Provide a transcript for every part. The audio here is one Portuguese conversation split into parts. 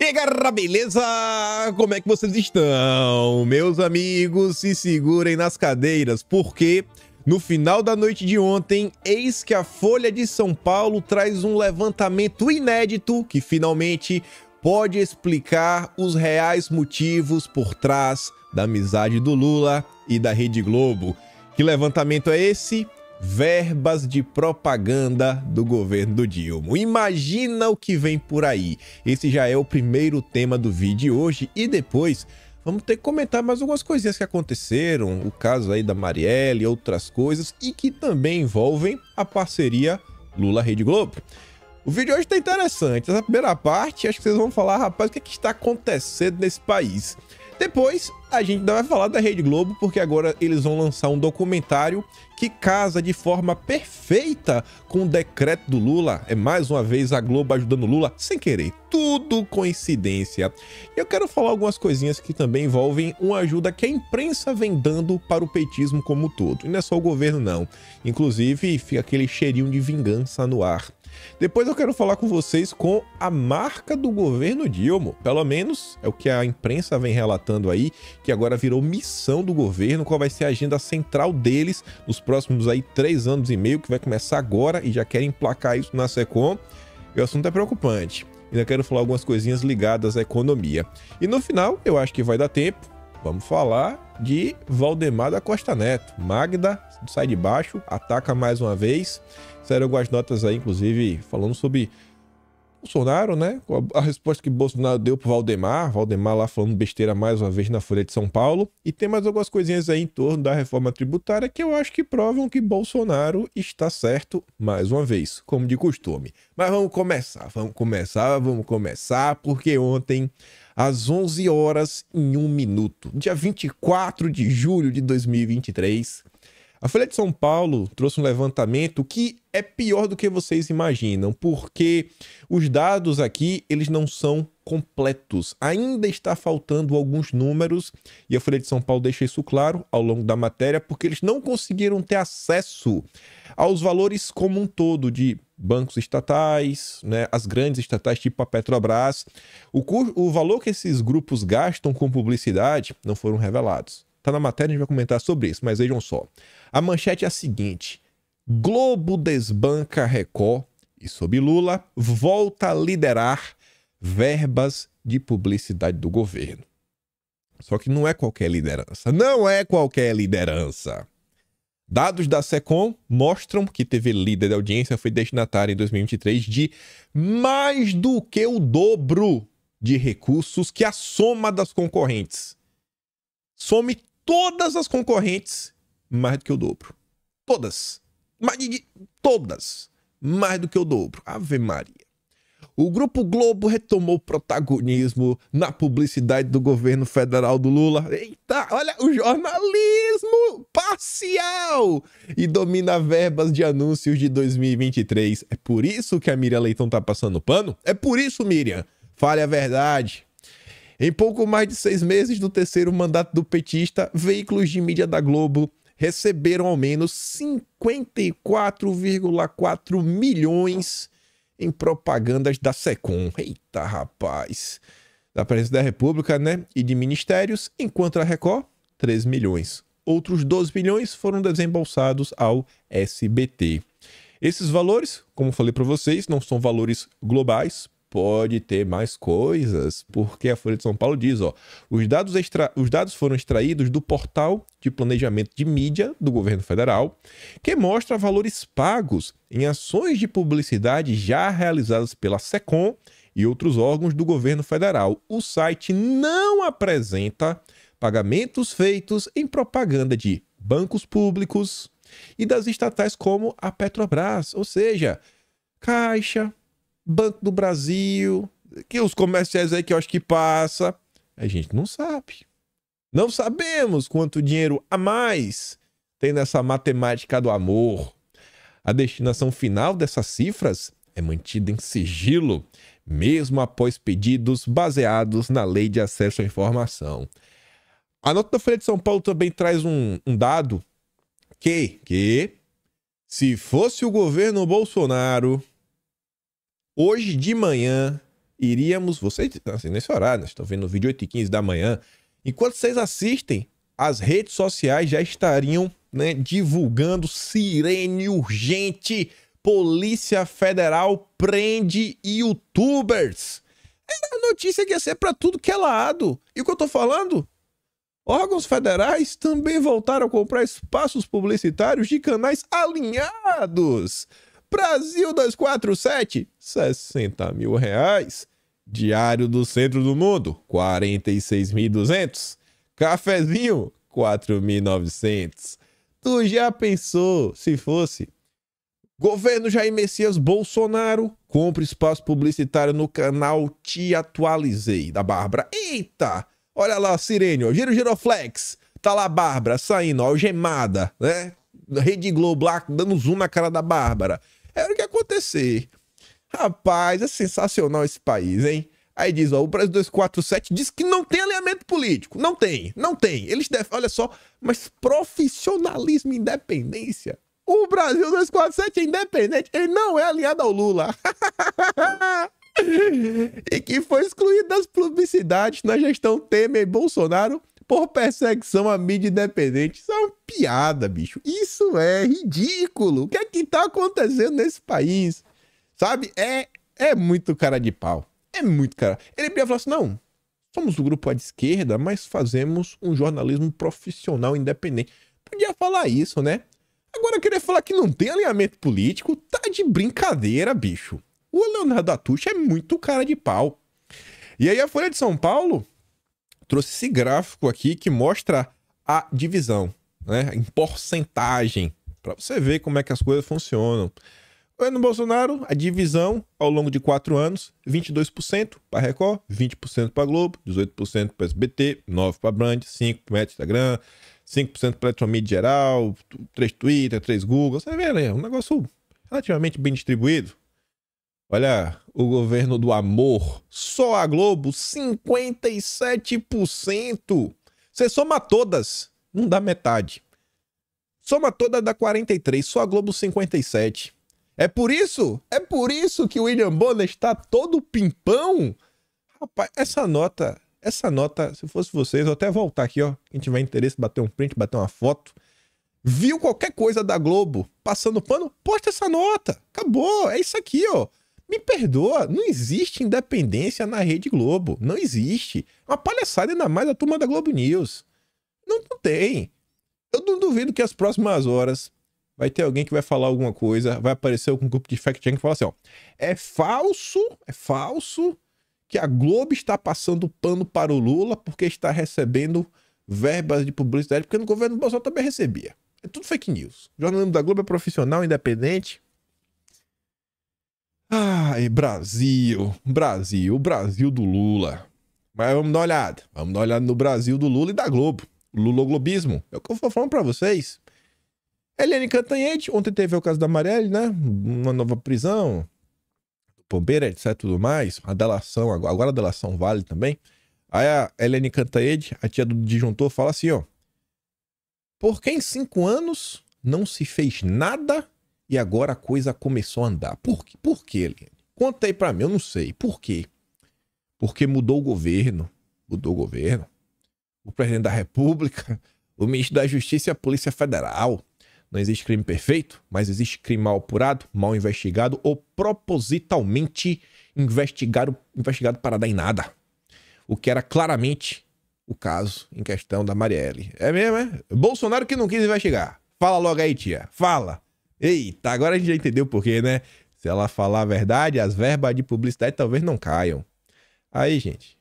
E aí, galera, beleza? Como é que vocês estão? Meus amigos, se segurem nas cadeiras, porque no final da noite de ontem, eis que a Folha de São Paulo traz um levantamento inédito que finalmente pode explicar os reais motivos por trás da amizade do Lula e da Rede Globo. Que levantamento é esse? Verbas de propaganda do governo do Dilma. Imagina o que vem por aí. Esse já é o primeiro tema do vídeo de hoje e depois vamos ter que comentar mais algumas coisinhas que aconteceram, o caso aí da Marielle e outras coisas e que também envolvem a parceria Lula-Rede Globo. O vídeo hoje tá interessante. Essa primeira parte, acho que vocês vão falar, rapaz, o que está acontecendo nesse país. Depois, a gente ainda vai falar da Rede Globo, porque agora eles vão lançar um documentário que casa de forma perfeita com o decreto do Lula. É mais uma vez a Globo ajudando o Lula, sem querer. Tudo coincidência. Eu quero falar algumas coisinhas que também envolvem uma ajuda que a imprensa vem dando para o petismo como um todo. E não é só o governo, não. Inclusive, fica aquele cheirinho de vingança no ar. Depois eu quero falar com vocês com a marca do governo Dilma. Pelo menos é o que a imprensa vem relatando aí, que agora virou missão do governo, qual vai ser a agenda central deles nos próximos aí 3 anos e meio, que vai começar agora e já querem emplacar isso na Secom. E o assunto é preocupante. Ainda quero falar algumas coisinhas ligadas à economia. E no final, eu acho que vai dar tempo, vamos falar de Valdemar da Costa Neto. Magda sai de baixo, ataca mais uma vez. Saíram algumas notas aí, inclusive, falando sobre Bolsonaro, né? A resposta que Bolsonaro deu pro Valdemar lá falando besteira mais uma vez na Folha de São Paulo. E tem mais algumas coisinhas aí em torno da reforma tributária que eu acho que provam que Bolsonaro está certo mais uma vez, como de costume. Mas vamos começar, porque ontem, às 11 horas e 1 minuto, dia 24 de julho de 2023... a Folha de São Paulo trouxe um levantamento que é pior do que vocês imaginam, porque os dados aqui, eles não são completos. Ainda está faltando alguns números, e a Folha de São Paulo deixa isso claro ao longo da matéria, porque eles não conseguiram ter acesso aos valores como um todo de bancos estatais, né, as grandes estatais tipo a Petrobras. O valor que esses grupos gastam com publicidade não foram revelados. Tá na matéria, a gente vai comentar sobre isso, mas vejam só. A manchete é a seguinte: Globo desbanca Record e, sob Lula, volta a liderar verbas de publicidade do governo. Só que não é qualquer liderança. Não é qualquer liderança. Dados da Secom mostram que TV líder da audiência foi destinatária em 2023 de mais do que o dobro de recursos que a soma das concorrentes. Some todas as concorrentes, mais do que o dobro. Todas. Todas. Mais do que o dobro. Ave Maria. O Grupo Globo retomou protagonismo na publicidade do governo federal do Lula. Eita, olha o jornalismo parcial! E domina verbas de anúncios de 2023. É por isso que a Miriam Leitão tá passando pano? É por isso, Miriam. Fale a verdade. Em pouco mais de 6 meses do terceiro mandato do petista, veículos de mídia da Globo receberam ao menos 54,4 milhões em propagandas da Secom. Eita, rapaz! Da Presidência da República, né? E de ministérios, enquanto a Record, 3 milhões. Outros 12 milhões foram desembolsados ao SBT. Esses valores, como falei para vocês, não são valores globais. Pode ter mais coisas, porque a Folha de São Paulo diz, ó, os dados foram extraídos do portal de planejamento de mídia do governo federal, que mostra valores pagos em ações de publicidade já realizadas pela Secom e outros órgãos do governo federal. O site não apresenta pagamentos feitos em propaganda de bancos públicos e das estatais como a Petrobras, ou seja, Caixa, Banco do Brasil, que os comerciais aí que eu acho que passa, a gente não sabe. Não sabemos quanto dinheiro a mais tem nessa matemática do amor. A destinação final dessas cifras é mantida em sigilo, mesmo após pedidos baseados na Lei de Acesso à Informação. A nota da Folha de São Paulo também traz um dado que, se fosse o governo Bolsonaro, hoje de manhã iríamos... Vocês, assim, nesse horário, né? Estão vendo o vídeo 8h15 da manhã. Enquanto vocês assistem, as redes sociais já estariam, né, divulgando sirene urgente. Polícia Federal prende youtubers. Era a notícia que ia ser pra tudo que é lado. E o que eu tô falando? Órgãos federais também voltaram a comprar espaços publicitários de canais alinhados. Brasil 247, R$60 mil. Diário do Centro do Mundo, 46.200. Cafezinho, 4.900. Tu já pensou se fosse? Governo Jair Messias Bolsonaro, compra espaço publicitário no canal Te Atualizei, da Bárbara. Eita! Olha lá, sirene, ó, Giroflex. Tá lá a Bárbara saindo, ó, algemada, né? Rede Globo lá, dando zoom na cara da Bárbara. Era o que ia acontecer. Rapaz, é sensacional esse país, hein? Aí diz, ó, o Brasil 247 diz que não tem alinhamento político. Não tem. Eles devem, olha só, mas profissionalismo e independência. O Brasil 247 é independente, ele não é alinhado ao Lula. E que foi excluído das publicidades na gestão Temer e Bolsonaro por perseguição à mídia independente. Isso é uma piada, bicho. Isso é ridículo. O que é que tá acontecendo nesse país? Sabe? É muito cara de pau. É muito cara. Ele podia falar assim, não, somos do grupo de esquerda, mas fazemos um jornalismo profissional independente. Podia falar isso, né? Agora querer falar que não tem alinhamento político, tá de brincadeira, bicho. O Leonardo Atucha é muito cara de pau. E aí a Folha de São Paulo trouxe esse gráfico aqui que mostra a divisão, né, em porcentagem, para você ver como é que as coisas funcionam. O governo Bolsonaro, a divisão ao longo de 4 anos, 22% para Record, 20% para Globo, 18% para SBT, 9% para Band, 5% para Instagram, 5% para Eletromídia geral, 3 Twitter, 3 Google. Você vê, né? Um negócio relativamente bem distribuído. Olha, o governo do amor, só a Globo, 57%. Você soma todas, não dá metade. Soma todas dá 43%, só a Globo 57%. É por isso que o William Bonner está todo pimpão. Rapaz, essa nota, se fosse vocês, eu até voltar aqui, ó. Quem tiver interesse, bater um print, bater uma foto. Viu qualquer coisa da Globo passando pano? Posta essa nota. Acabou, é isso aqui, ó. Me perdoa, não existe independência na Rede Globo. Não existe. Uma palhaçada ainda mais a turma da Globo News. Não tem. Eu não duvido que as próximas horas vai ter alguém que vai falar alguma coisa, vai aparecer algum grupo de fact-checking e falar assim, ó, é falso que a Globo está passando pano para o Lula porque está recebendo verbas de publicidade, porque no governo do Bolsonaro também recebia. É tudo fake news. O jornalismo da Globo é profissional, independente. Ai, Brasil, o Brasil do Lula. Mas vamos dar uma olhada no Brasil do Lula e da Globo. Luloglobismo. É o que eu vou falando pra vocês. Eliane Cantanhede, ontem teve o caso da Marielle, né? Uma nova prisão, Pombeira, etc, tudo mais. A delação, agora a delação vale também. Aí a Eliane Cantanhede, a tia do disjuntor, fala assim, ó. Por que em 5 anos não se fez nada e agora a coisa começou a andar? Por quê, Eliane? Conta aí pra mim, eu não sei. Por quê? Porque mudou o governo. O presidente da República, o ministro da Justiça e a Polícia Federal. Não existe crime perfeito, mas existe crime mal apurado, mal investigado ou propositalmente investigado para dar em nada. O que era claramente o caso em questão da Marielle. É mesmo, é? Bolsonaro que não quis investigar. Fala logo aí, tia. Fala. Eita, agora a gente já entendeu o porquê, né? Se ela falar a verdade, as verbas de publicidade talvez não caiam. Aí, gente,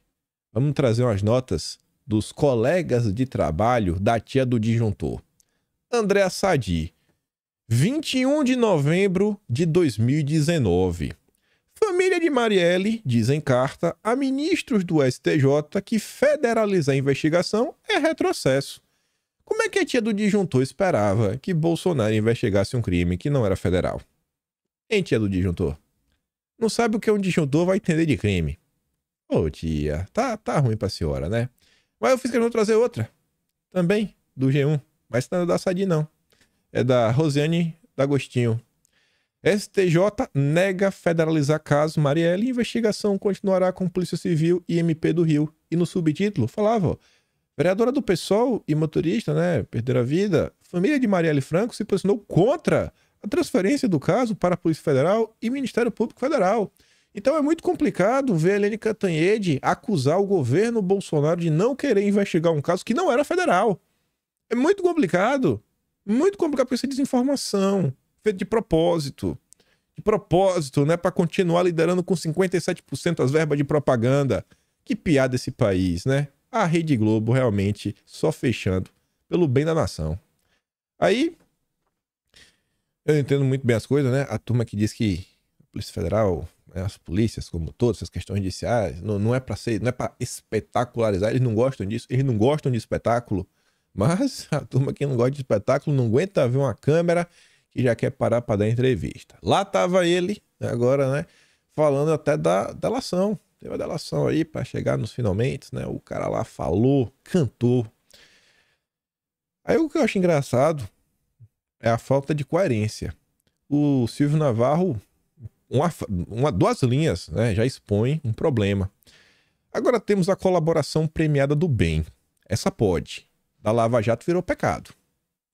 vamos trazer umas notas dos colegas de trabalho da tia do disjuntor. Andréa Sadi, 21 de novembro de 2019. Família de Marielle diz em carta a ministros do STJ que federalizar a investigação é retrocesso. Como é que a tia do disjuntor esperava que Bolsonaro investigasse um crime que não era federal? Hein, tia do disjuntor? Não sabe o que um disjuntor vai entender de crime. Ô, tia, tá ruim pra senhora, né? Mas eu fiz questão de trazer outra. Também, do G1. Mas não é da Sadi, não. É da Rosiane D'Agostinho. STJ nega federalizar caso Marielle e investigação continuará com Polícia Civil e MP do Rio. E no subtítulo falava, ó, vereadora do PSOL e motorista, né, perderam a vida. Família de Marielle Franco se posicionou contra a transferência do caso para a Polícia Federal e Ministério Público Federal. Então é muito complicado ver a Helene Cantanhede acusar o governo Bolsonaro de não querer investigar um caso que não era federal. É muito complicado porque isso é desinformação, feito de propósito. De propósito, né, para continuar liderando com 57% as verbas de propaganda. Que piada esse país, né? A Rede Globo realmente só fechando pelo bem da nação. Aí, eu entendo muito bem as coisas, né? A turma que diz que a Polícia Federal, né, as polícias, como todas essas questões judiciais, não é para ser, não é para espetacularizar, eles não gostam disso, eles não gostam de espetáculo. Mas a turma que não gosta de espetáculo não aguenta ver uma câmera que já quer parar para dar entrevista. Lá tava ele, agora, né, falando até da delação. Teve a delação aí para chegar nos finalmente, né? O cara lá falou, cantou. Aí o que eu acho engraçado é a falta de coerência. O Silvio Navarro, duas linhas, né, já expõe um problema. Agora temos a colaboração premiada do bem. Essa pode. Da Lava Jato virou pecado.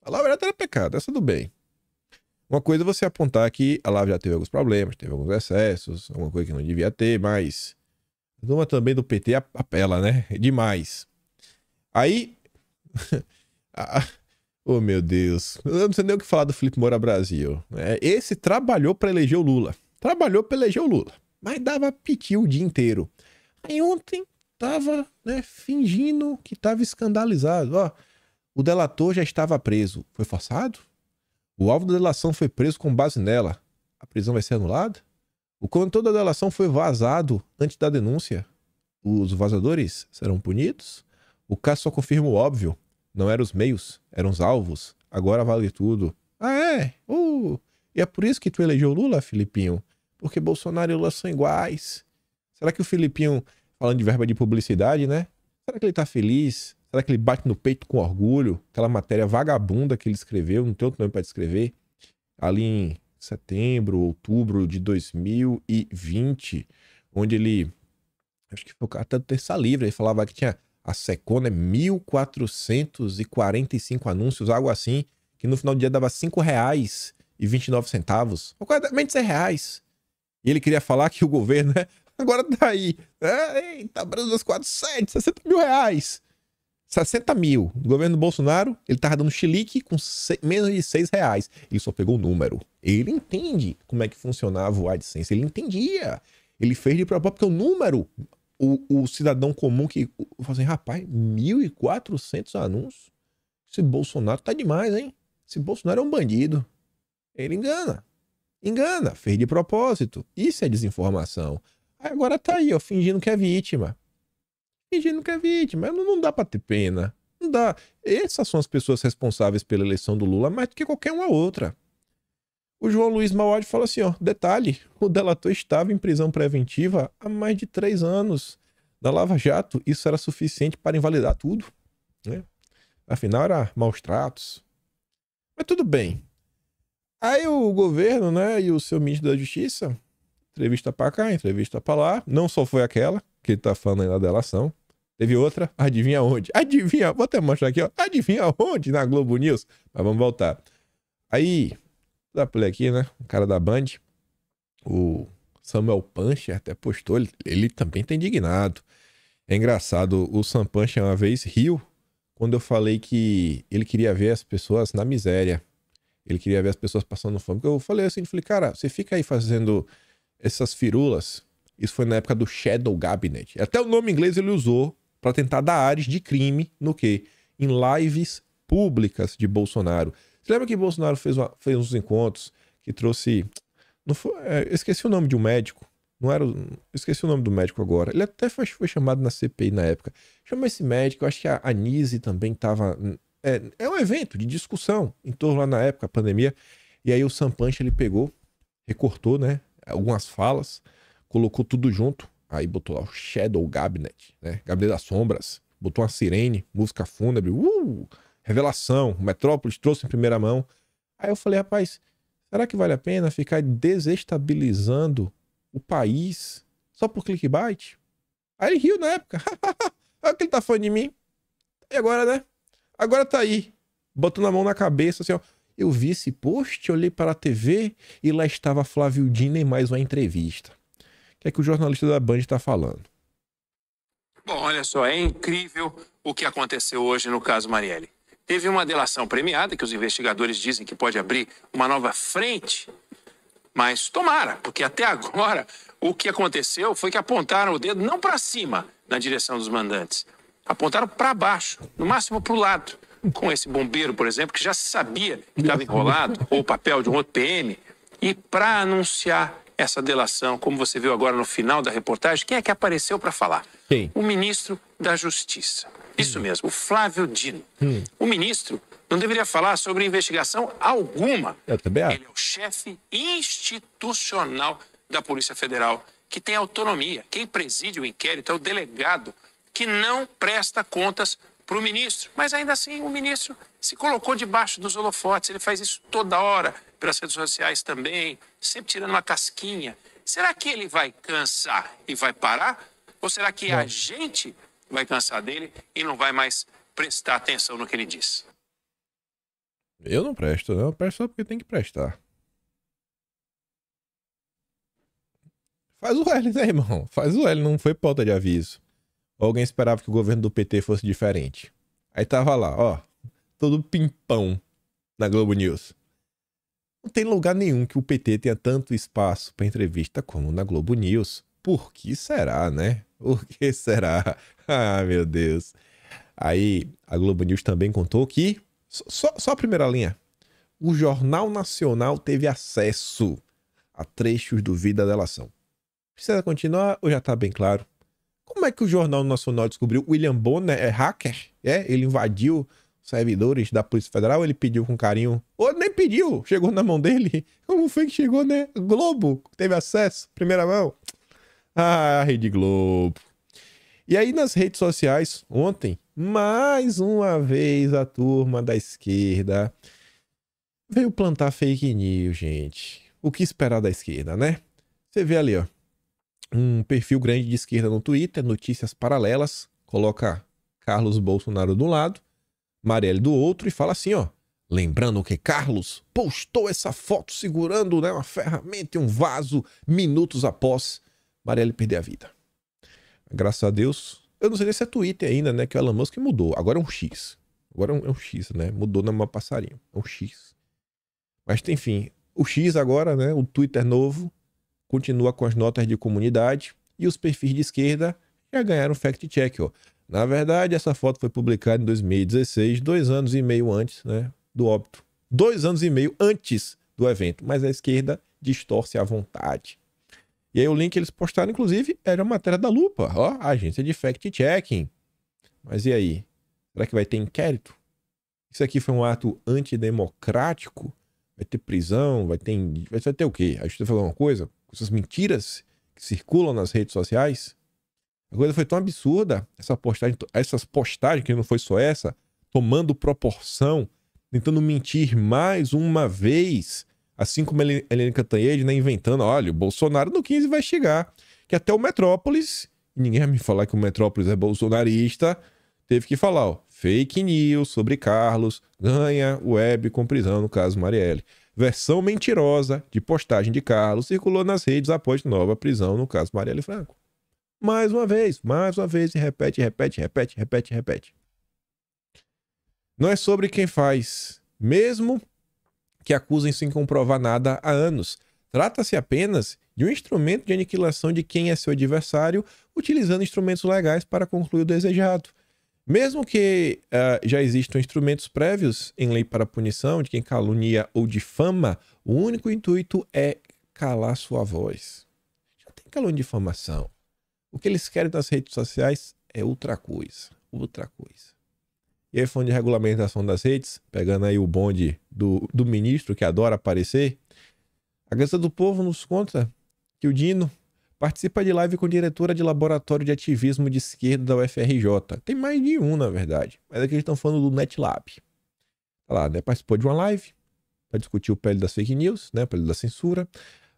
A Lava Jato era pecado, essa do bem. Uma coisa é você apontar que a Lava Jato teve alguns problemas, teve alguns excessos, alguma coisa que não devia ter, mas a turma também do PT apela, né? Demais. Aí... oh, meu Deus. Eu não sei nem o que falar do Felipe Moura Brasil. Esse trabalhou para eleger o Lula. Trabalhou para eleger o Lula. Mas dava piti o dia inteiro. Aí ontem tava, né, fingindo que tava escandalizado. Ó, o delator já estava preso. Foi forçado? O alvo da delação foi preso com base nela. A prisão vai ser anulada? O condutor da delação foi vazado antes da denúncia. Os vazadores serão punidos? O caso só confirma o óbvio. Não eram os meios, eram os alvos. Agora vale tudo. Ah, é? E é por isso que tu elegeu Lula, Filipinho? Porque Bolsonaro e Lula são iguais. Será que o Filipinho, falando de verba de publicidade, né? Será que ele tá feliz? Será que ele bate no peito com orgulho? Aquela matéria vagabunda que ele escreveu, não tem outro nome para descrever, ali em setembro, outubro de 2020, onde ele, acho que foi o cara até do Terça Livre, ele falava que tinha a Secom, né, 1.445 anúncios, algo assim, que no final do dia dava R$ 5,29, ou quase R$6. E ele queria falar que o governo, né, agora tá aí, eita, Brasil 47, 60 mil reais. 60 mil. O governo do Bolsonaro, ele tava dando chilique com menos de R$6. Ele só pegou o número. Ele entende como é que funcionava o AdSense. Ele entendia. Ele fez de propósito, porque o número, o cidadão comum que fala assim, rapaz, 1.400 anúncios? Esse Bolsonaro tá demais, hein? Esse Bolsonaro é um bandido. Ele engana. Engana. Fez de propósito. Isso é desinformação. Aí agora tá aí, ó, fingindo que é vítima. Fingindo que é vítima. Não dá pra ter pena. Não dá. Essas são as pessoas responsáveis pela eleição do Lula mais do que qualquer uma outra. O João Luiz Mauad fala assim, ó, detalhe, o delator estava em prisão preventiva há mais de 3 anos. Na Lava Jato, isso era suficiente para invalidar tudo, né? Afinal, era maus tratos. Mas tudo bem. Aí o governo, né, e o seu ministro da Justiça, entrevista pra cá, entrevista pra lá. Não só foi aquela que ele tá falando aí na delação. Teve outra, adivinha onde? Adivinha, vou até mostrar aqui, ó. Adivinha onde? Na Globo News. Mas vamos voltar. Aí, dá pra ler aqui, né? O cara da Band, o Samuel Pancher, até postou, ele também tá indignado. É engraçado, o Sam Pancher uma vez riu quando eu falei que ele queria ver as pessoas na miséria. Ele queria ver as pessoas passando fome. Porque eu falei assim, cara, você fica aí fazendo essas firulas. Isso foi na época do Shadow Cabinet. Até o nome inglês ele usou para tentar dar ares de crime no quê? Em lives públicas de Bolsonaro. Você lembra que Bolsonaro fez uns encontros que trouxe... Não foi, eu esqueci o nome de um médico. Não era... Esqueci o nome do médico agora. Ele até foi chamado na CPI na época. Chamou esse médico, eu acho que a Anise também estava... É um evento de discussão em torno lá na época, a pandemia. E aí o Sam Pancha, ele pegou, recortou, né? Algumas falas, colocou tudo junto. Aí botou lá o Shadow Cabinet, né? Gabinete das Sombras. Botou uma sirene, música fúnebre. Revelação. Metrópolis trouxe em primeira mão. Aí eu falei, rapaz, Será que vale a pena ficar desestabilizando o país só por clickbait? Aí ele riu na época. Olha que ele tá falando de mim. E agora, né? Agora tá aí, botando a mão na cabeça, assim, ó. Eu vi esse post, olhei para a TV e lá estava Flávio Dino em mais uma entrevista. O que é que o jornalista da Band está falando? Bom, olha só, é incrível o que aconteceu hoje no caso Marielle. Teve uma delação premiada, que os investigadores dizem que pode abrir uma nova frente, mas tomara, porque até agora o que aconteceu foi que apontaram o dedo não para cima na direção dos mandantes, apontaram para baixo, no máximo para o lado, com esse bombeiro, por exemplo, que já se sabia que estava enrolado, ou o papel de um outro PM, e para anunciar essa delação, como você viu agora no final da reportagem, quem é que apareceu para falar? Quem? O ministro da Justiça. Isso mesmo, o Flávio Dino. O ministro não deveria falar sobre investigação alguma. Eu também acho. Ele é o chefe institucional da Polícia Federal, que tem autonomia. Quem preside o inquérito é o delegado, que não presta contas para o ministro. Mas ainda assim, o ministro se colocou debaixo dos holofotes. Ele faz isso toda hora, pelas redes sociais também, sempre tirando uma casquinha. Será que ele vai cansar e vai parar? Ou será que a gente vai cansar dele e não vai mais prestar atenção no que ele diz? Eu não presto, não. Eu presto só porque tem que prestar. Faz o L, né, irmão? Faz o L, não foi pauta de aviso. Alguém esperava que o governo do PT fosse diferente. Aí tava lá, ó, todo pimpão na Globo News. Não tem lugar nenhum que o PT tenha tanto espaço para entrevista como na Globo News. Por que será, né? Por que será? Ah, meu Deus. Aí a Globo News também contou que, só a primeira linha, o Jornal Nacional teve acesso a trechos do vídeo da delação. Precisa continuar ou já tá bem claro? Como é que o Jornal Nacional descobriu? William Bonner é hacker? Ele invadiu os servidores da Polícia Federal? Ele pediu com carinho? Ou nem pediu? Chegou na mão dele? Como foi que chegou, né? Globo teve acesso, primeira mão. Ah, Rede Globo. E aí nas redes sociais, ontem, mais uma vez a turma da esquerda veio plantar fake news, gente. O que esperar da esquerda, né? Você vê ali, ó, um perfil grande de esquerda no Twitter, notícias paralelas, coloca Carlos Bolsonaro de um lado, Marielle do outro e fala assim, ó, lembrando que Carlos postou essa foto segurando, né, uma ferramenta e um vaso minutos após Marielle perder a vida. Graças a Deus, eu não sei nem se é Twitter ainda, né, que o Elon Musk mudou, agora é um X. Agora é um X, né, mudou na mão passarinho, é um X. Mas enfim, o X agora, né, o Twitter novo, continua com as notas de comunidade e os perfis de esquerda já ganharam fact-check, ó. Na verdade, essa foto foi publicada em 2016, 2 anos e meio antes, né, do óbito. 2 anos e meio antes do evento, mas a esquerda distorce à vontade. E aí o link que eles postaram, inclusive, era uma matéria da Lupa, ó, a agência de fact-checking. Mas e aí? Será que vai ter inquérito? Isso aqui foi um ato antidemocrático? Vai ter prisão? Vai ter o quê? A justiça falou alguma coisa? Essas mentiras que circulam nas redes sociais. A coisa foi tão absurda, essas postagens, que não foi só essa, tomando proporção, tentando mentir mais uma vez, assim como a Helene Cantanhede, né, inventando, olha, o Bolsonaro no 15 vai chegar, que até o Metrópolis, e ninguém vai me falar que o Metrópolis é bolsonarista, teve que falar, ó, fake news sobre Carlos, ganha web com prisão no caso Marielle. Versão mentirosa de postagem de Carlos circulou nas redes após nova prisão no caso Marielle Franco. Mais uma vez, e repete. Não é sobre quem faz, mesmo que acusem sem comprovar nada há anos. Trata-se apenas de um instrumento de aniquilação de quem é seu adversário, utilizando instrumentos legais para concluir o desejado. Mesmo que já existam instrumentos prévios em lei para punição de quem calunia ou difama, o único intuito é calar sua voz. Já tem calúnia e difamação. O que eles querem nas redes sociais é outra coisa. E aí, falando de regulamentação das redes, pegando aí o bonde do ministro que adora aparecer, a Gazeta do Povo nos conta que o Dino participa de live com diretora de laboratório de ativismo de esquerda da UFRJ. Tem mais de um, na verdade. Mas aqui eles estão falando do NetLab. Tá lá, né? Participou de uma live. para discutir o PL das fake news, né, o PL da censura.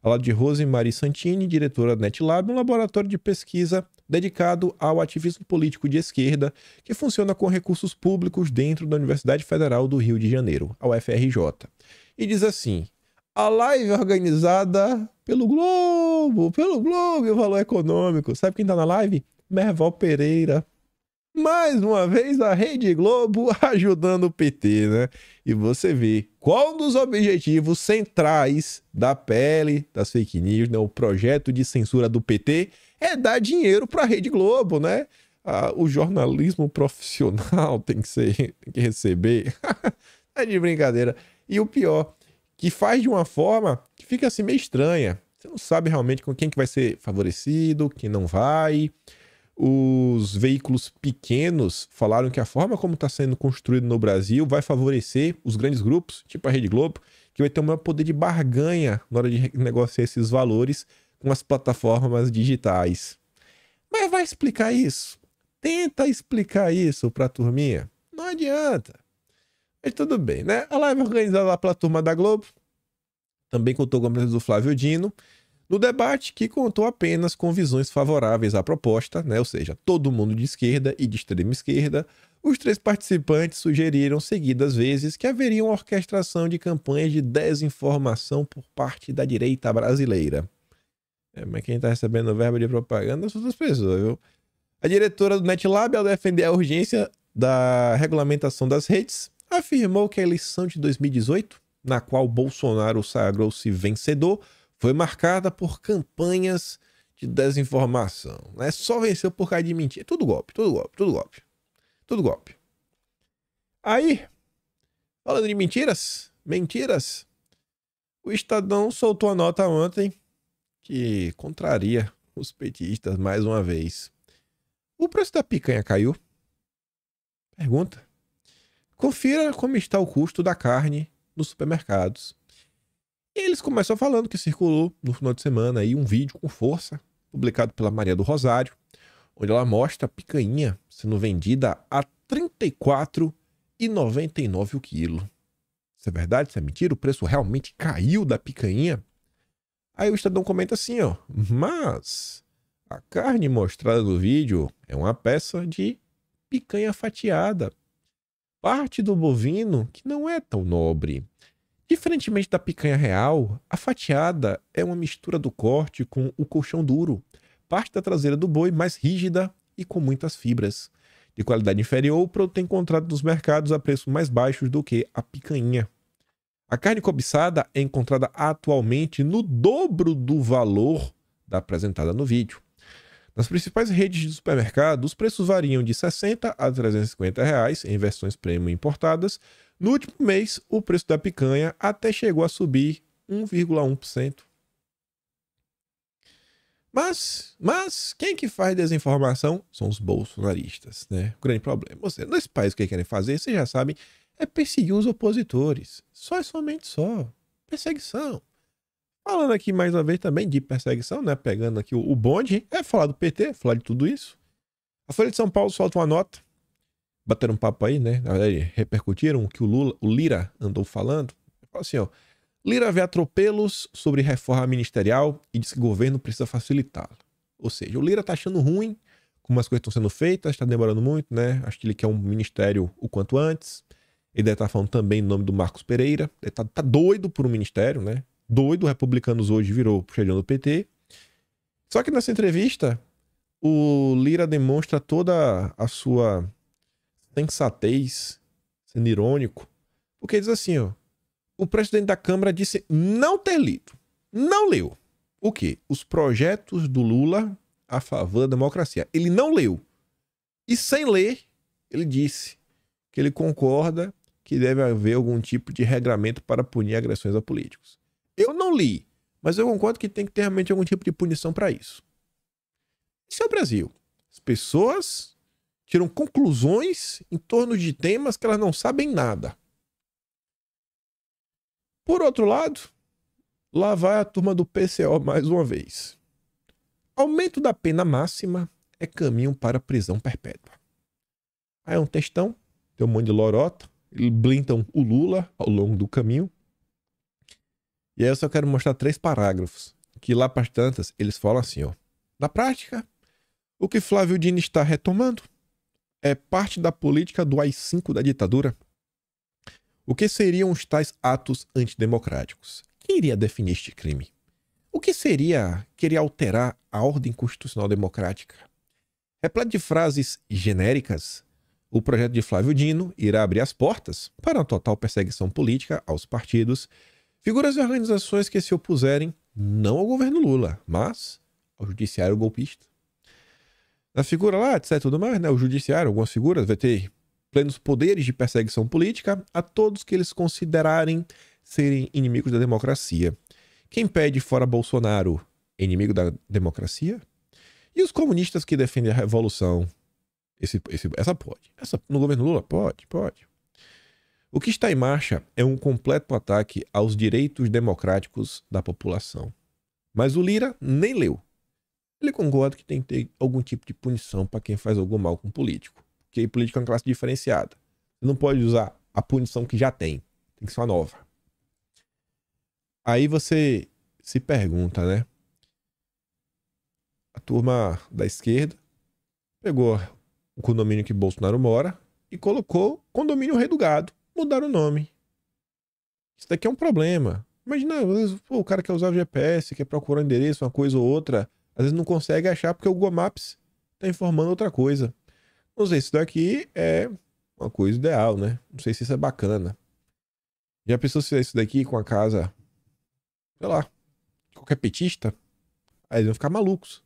Ao lado de Rosemary Santini, diretora da NetLab, um laboratório de pesquisa dedicado ao ativismo político de esquerda, que funciona com recursos públicos dentro da Universidade Federal do Rio de Janeiro, a UFRJ. E diz assim: a live organizada pelo Globo, e o Valor Econômico. Sabe quem tá na live? Merval Pereira. Mais uma vez a Rede Globo ajudando o PT, né? E você vê qual dos objetivos centrais da PL das fake news, né? O projeto de censura do PT é dar dinheiro para a Rede Globo, né? O jornalismo profissional tem que receber. É de brincadeira. E o pior, que faz de uma forma que fica assim meio estranha. Você não sabe realmente com quem que vai ser favorecido, quem não vai. Os veículos pequenos falaram que a forma como está sendo construído no Brasil vai favorecer os grandes grupos, tipo a Rede Globo, que vai ter um maior poder de barganha na hora de negociar esses valores com as plataformas digitais. Mas vai explicar isso? Tenta explicar isso para a turminha. Não adianta. Mas tudo bem, né? A live organizada lá pela turma da Globo também contou com a presença do Flávio Dino, no debate que contou apenas com visões favoráveis à proposta, né? Ou seja, todo mundo de esquerda e de extrema esquerda. Os três participantes sugeriram seguidas vezes que haveria uma orquestração de campanhas de desinformação por parte da direita brasileira. Mas quem está recebendo verba de propaganda são outras pessoas, viu? A diretora do NetLab, ao defender a urgência da regulamentação das redes, afirmou que a eleição de 2018, na qual Bolsonaro sagrou-se vencedor, foi marcada por campanhas de desinformação. Né? Só venceu por causa de mentira. Tudo golpe, tudo golpe, tudo golpe. Tudo golpe. Aí, falando de mentiras, o Estadão soltou a nota ontem que contraria os petistas mais uma vez. O preço da picanha caiu? Pergunta. Confira como está o custo da carne nos supermercados. E eles começam falando que circulou no final de semana aí um vídeo com força, publicado pela Maria do Rosário, onde ela mostra a picanha sendo vendida a R$ 34,99 o quilo. Isso é verdade? Isso é mentira? O preço realmente caiu da picanha? Aí o Estadão comenta assim, ó, mas a carne mostrada no vídeo é uma peça de picanha fatiada, parte do bovino que não é tão nobre. Diferentemente da picanha real, a fatiada é uma mistura do corte com o colchão duro, parte da traseira do boi mais rígida e com muitas fibras. De qualidade inferior, o produto é encontrado nos mercados a preços mais baixos do que a picanha. A carne cobiçada é encontrada atualmente no dobro do valor da apresentada no vídeo. Nas principais redes de supermercado, os preços variam de R$ 60 a R$ 350 reais, em versões premium importadas. No último mês, o preço da picanha até chegou a subir 1,1%. Mas quem que faz desinformação são os bolsonaristas, né? O grande problema. Nesse país, o que querem fazer, vocês já sabem, é perseguir os opositores. Somente só. Perseguição. Falando aqui mais uma vez também de perseguição, né? Pegando aqui o bonde, é falar do PT, falar de tudo isso. A Folha de São Paulo solta uma nota. Bateram um papo aí, né? Na verdade, repercutiram o que o Lira andou falando. Fala assim, ó. Lira vê atropelos sobre reforma ministerial e diz que o governo precisa facilitá-la. Ou seja, o Lira tá achando ruim como as coisas estão sendo feitas, está demorando muito, né? Acho que ele quer um ministério o quanto antes. Ele deve estar falando também no nome do Marcos Pereira. Ele tá doido por um ministério, né? Doido, republicanos hoje virou puxadinho do PT. Só que nessa entrevista, o Lira demonstra toda a sua sensatez, sendo irônico, porque diz assim, ó, o presidente da Câmara disse não ter lido, não leu o quê? Os projetos do Lula a favor da democracia. Ele não leu. E sem ler, ele disse que ele concorda que deve haver algum tipo de regramento para punir agressões a políticos. Eu não li, mas eu concordo que tem que ter realmente algum tipo de punição para isso. Esse é o Brasil. As pessoas tiram conclusões em torno de temas que elas não sabem nada. Por outro lado, lá vai a turma do PCO mais uma vez. Aumento da pena máxima é caminho para prisão perpétua. Aí é um textão, tem um monte de lorota, eles blindam o Lula ao longo do caminho. E aí eu só quero mostrar 3 parágrafos, que lá para tantas eles falam assim, ó. Na prática, o que Flávio Dino está retomando é parte da política do AI-5 da ditadura. O que seriam os tais atos antidemocráticos? Quem iria definir este crime? O que seria querer alterar a ordem constitucional democrática? Repleto de frases genéricas, o projeto de Flávio Dino irá abrir as portas para uma total perseguição política aos partidos, figuras e organizações que se opuserem não ao governo Lula, mas ao judiciário golpista. Na figura lá, etc, tudo mais, né, o judiciário, algumas figuras, vai ter plenos poderes de perseguição política a todos que eles considerarem serem inimigos da democracia. Quem pede fora Bolsonaro é inimigo da democracia? E os comunistas que defendem a revolução? Essa pode. Essa, no governo Lula? Pode. O que está em marcha é um completo ataque aos direitos democráticos da população. Mas o Lira nem leu. Ele concorda que tem que ter algum tipo de punição para quem faz algum mal com político. Porque político é uma classe diferenciada. Você não pode usar a punição que já tem. Tem que ser uma nova. Aí você se pergunta, né? A turma da esquerda pegou o condomínio que Bolsonaro mora e colocou condomínio Rei do Gado. Mudaram o nome. Isso daqui é um problema. Imagina, às vezes, o cara quer usar o GPS, quer procurar um endereço, uma coisa ou outra. Às vezes não consegue achar porque o Google Maps está informando outra coisa. Não sei se isso daqui é uma coisa ideal, né? Não sei se isso é bacana. Já pensou se é isso daqui com a casa, sei lá, qualquer petista? Aí eles vão ficar malucos.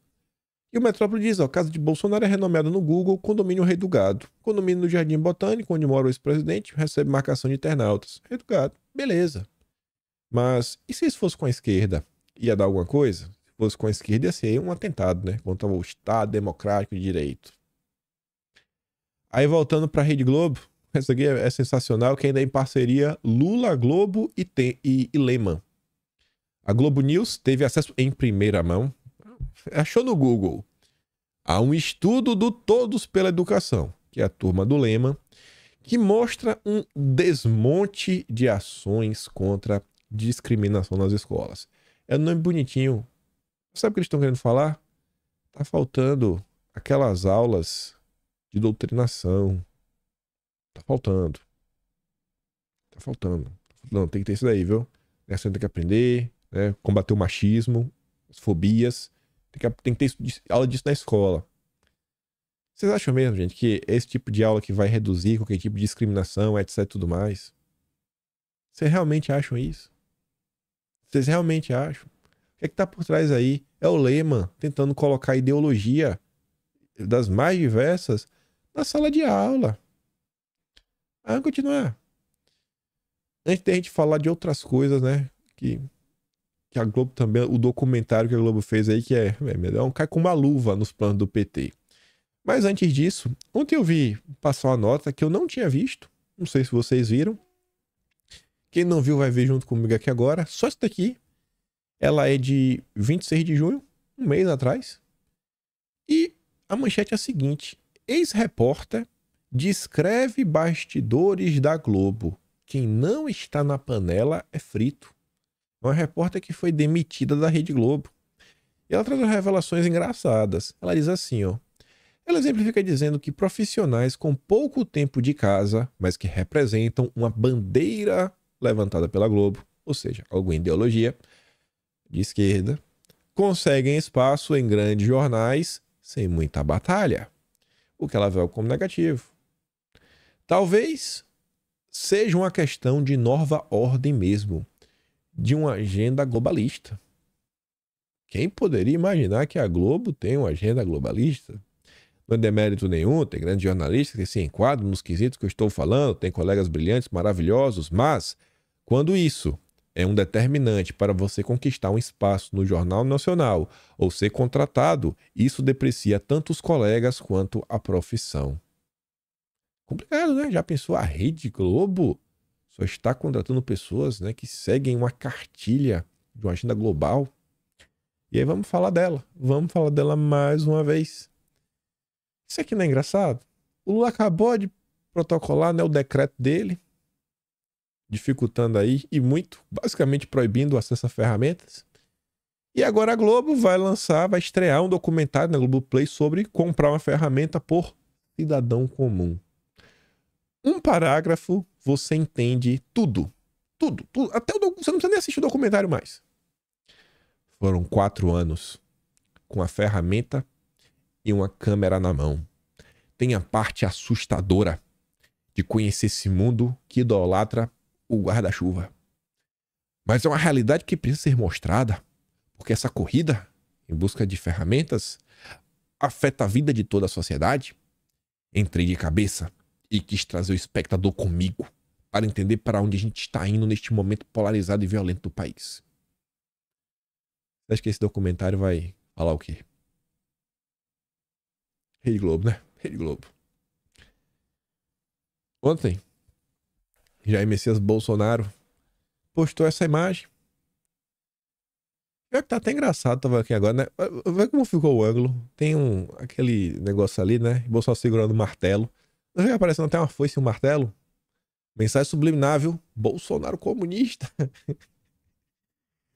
E o Metrópole diz, ó, casa de Bolsonaro é renomeada no Google condomínio Rei do Gado. Condomínio no Jardim Botânico, onde mora o ex-presidente, recebe marcação de internautas. Rei do Gado. Beleza. Mas, e se isso fosse com a esquerda? Ia dar alguma coisa? Se fosse com a esquerda, ia ser um atentado, né? Contra o Estado Democrático de Direito. Aí, voltando pra Rede Globo, essa aqui é sensacional, que ainda é em parceria Lula, Globo e Lehman. A Globo News teve acesso em primeira mão. Achou no Google. Há um estudo do Todos pela Educação, que é a turma do Lehman, que mostra um desmonte de ações contra discriminação nas escolas. É um nome bonitinho. Sabe o que eles estão querendo falar? Tá faltando aquelas aulas de doutrinação. Tá faltando. Não, tem que ter isso daí, viu? Você tem que aprender, né? Combater o machismo, as fobias. Tem que ter aula disso na escola. Vocês acham mesmo, gente, que esse tipo de aula que vai reduzir qualquer tipo de discriminação, etc e tudo mais? Vocês realmente acham isso? Vocês realmente acham? O que é que tá por trás aí? É o Lehman tentando colocar a ideologia das mais diversas na sala de aula. Vamos continuar. Antes de a gente falar de outras coisas, né? Que a Globo também, o documentário que a Globo fez aí, que cai com uma luva nos planos do PT. Mas antes disso, ontem eu vi passar uma nota que eu não tinha visto. Não sei se vocês viram. Quem não viu vai ver junto comigo aqui agora. Só isso daqui. Ela é de 26 de junho, um mês atrás. E a manchete é a seguinte. Ex-repórter descreve bastidores da Globo. Quem não está na panela é frito. Uma repórter que foi demitida da Rede Globo. E ela traz revelações engraçadas. Ela diz assim, ó. Ela exemplifica dizendo que profissionais com pouco tempo de casa, mas que representam uma bandeira levantada pela Globo, ou seja, alguma ideologia de esquerda, conseguem espaço em grandes jornais sem muita batalha, o que ela vê como negativo. Talvez seja uma questão de nova ordem mesmo, de uma agenda globalista. Quem poderia imaginar que a Globo tem uma agenda globalista? Não é demérito nenhum, tem grandes jornalistas que se enquadram nos quesitos que eu estou falando, tem colegas brilhantes, maravilhosos, mas quando isso é um determinante para você conquistar um espaço no Jornal Nacional ou ser contratado, isso deprecia tanto os colegas quanto a profissão. Complicado, né? Já pensou? A Rede Globo só está contratando pessoas, né, que seguem uma cartilha de uma agenda global. E aí vamos falar dela. Vamos falar dela mais uma vez. Isso aqui não é engraçado? O Lula acabou de protocolar, né, o decreto dele. dificultando aí e muito, basicamente proibindo o acesso a ferramentas. E agora a Globo vai estrear um documentário na Globoplay sobre comprar uma ferramenta por cidadão comum. Um parágrafo, você entende tudo. Tudo. Até você não precisa nem assistir o documentário mais. Foram 4 anos com a ferramenta e uma câmera na mão. Tem a parte assustadora de conhecer esse mundo que idolatra o guarda-chuva. Mas é uma realidade que precisa ser mostrada, porque essa corrida em busca de ferramentas afeta a vida de toda a sociedade. Entrei de cabeça e quis trazer o espectador comigo para entender para onde a gente está indo neste momento polarizado e violento do país. Você acha que esse documentário vai falar o quê? Rede Globo, né? Rede Globo. Ontem, Jair Messias Bolsonaro postou essa imagem. Pior que tá até engraçado, tava aqui agora, né? Vê como ficou o ângulo. Tem aquele negócio ali, né? Bolsonaro segurando o martelo. Não vê aparecendo até uma foice e um martelo? Mensagem sublimável. Bolsonaro comunista.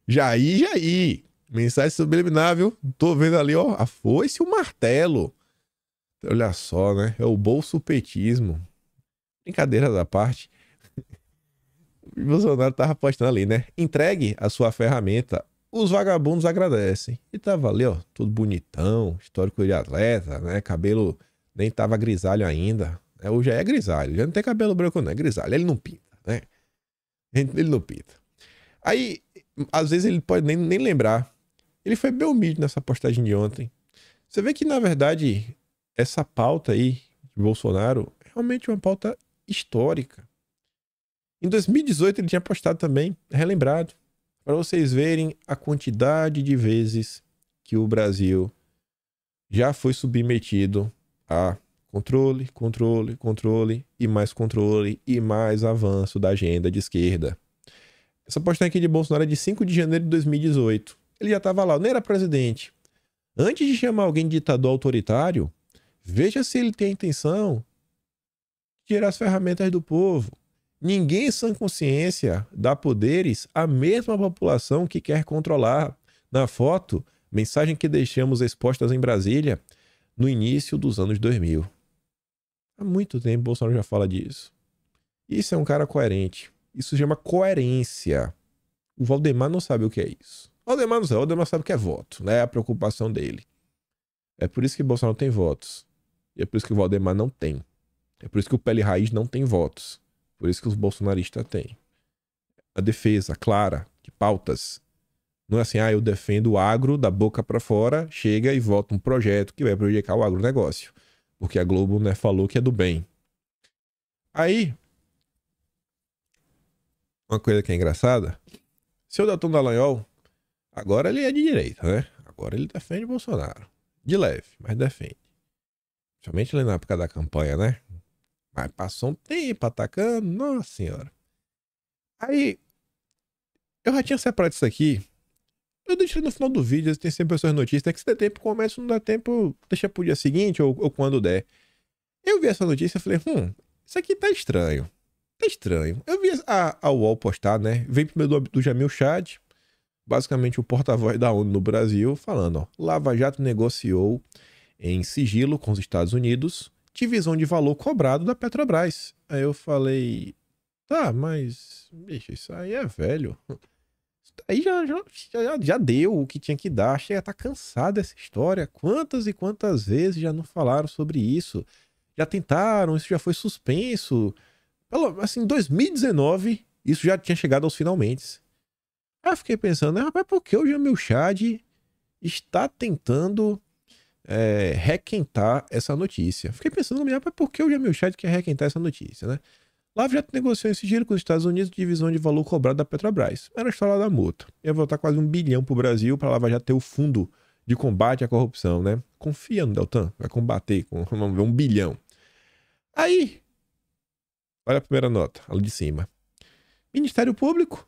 Jair. Mensagem sublimável. Tô vendo ali, ó, a foice e o martelo. Olha só, né? É o bolsopetismo. Brincadeira da parte. O Bolsonaro tava postando ali, né? Entregue a sua ferramenta. Os vagabundos agradecem. E tava ali, ó, tudo bonitão, histórico de atleta, né? Cabelo nem tava grisalho ainda. Hoje já é grisalho, já não tem cabelo branco não, é grisalho. Ele não pinta, né? Ele não pinta. Aí, às vezes ele pode nem lembrar. Ele foi bem humilde nessa postagem de ontem. Você vê que, na verdade, essa pauta aí de Bolsonaro é realmente uma pauta histórica. Em 2018 ele tinha postado também, relembrado, para vocês verem a quantidade de vezes que o Brasil já foi submetido a controle e mais avanço da agenda de esquerda. Essa postagem aqui de Bolsonaro é de 5 de janeiro de 2018. Ele já estava lá, nem era presidente. Antes de chamar alguém de ditador autoritário, veja se ele tem a intenção de tirar as ferramentas do povo. Ninguém em sã consciência dá poderes à mesma população que quer controlar. Na foto, mensagem que deixamos expostas em Brasília no início dos anos 2000. Há muito tempo Bolsonaro já fala disso. Isso é um cara coerente. Isso se chama coerência. O Valdemar não sabe o que é isso. O Valdemar sabe o que é voto, né? É a preocupação dele. É por isso que Bolsonaro tem votos. E é por isso que o Valdemar não tem. É por isso que o Pele Raiz não tem votos. Por isso que os bolsonaristas têm. A defesa clara de pautas. Não é assim, eu defendo o agro da boca para fora, chega e vota um projeto que vai prejudicar o agronegócio. Porque a Globo, né, falou que é do bem. Aí, uma coisa que é engraçada, seu Deltan Dallagnol, agora ele é de direita, né? Agora ele defende Bolsonaro. De leve, mas defende. Principalmente ali na época da campanha, né? Mas passou um tempo atacando, nossa senhora. Aí, eu já tinha separado isso aqui. Eu deixei no final do vídeo, tem sempre essas notícias. É que se der tempo, começa, não dá tempo, deixa pro dia seguinte ou quando der. Eu vi essa notícia e falei, isso aqui tá estranho. Tá estranho. Eu vi a UOL postar, né? Vem primeiro do Jamil Chad, basicamente o porta-voz da ONU no Brasil, falando, ó, Lava Jato negociou em sigilo com os Estados Unidos divisão de valor cobrado da Petrobras. Aí eu falei, tá, mas, bicho, isso aí é velho. Isso aí já deu o que tinha que dar. Chega, tá cansado dessa história. Quantas e quantas vezes já não falaram sobre isso? Já tentaram, isso já foi suspenso. Assim, em 2019, isso já tinha chegado aos finalmente. Aí eu fiquei pensando, rapaz, por que o Jamil Chad está tentando requentar essa notícia? Fiquei pensando, rapaz, por que o Jamil Chad quer requentar essa notícia, né? Lava Jato negociou em sigilo com os Estados Unidos de divisão de valor cobrado da Petrobras. Era a história da multa. Ia voltar quase $1 bilhão pro Brasil para a Lava Jato ter o fundo de combate à corrupção, né? Confia no Deltan, vai combater com $1 bilhão. Aí, olha a primeira nota, ali de cima. Ministério Público,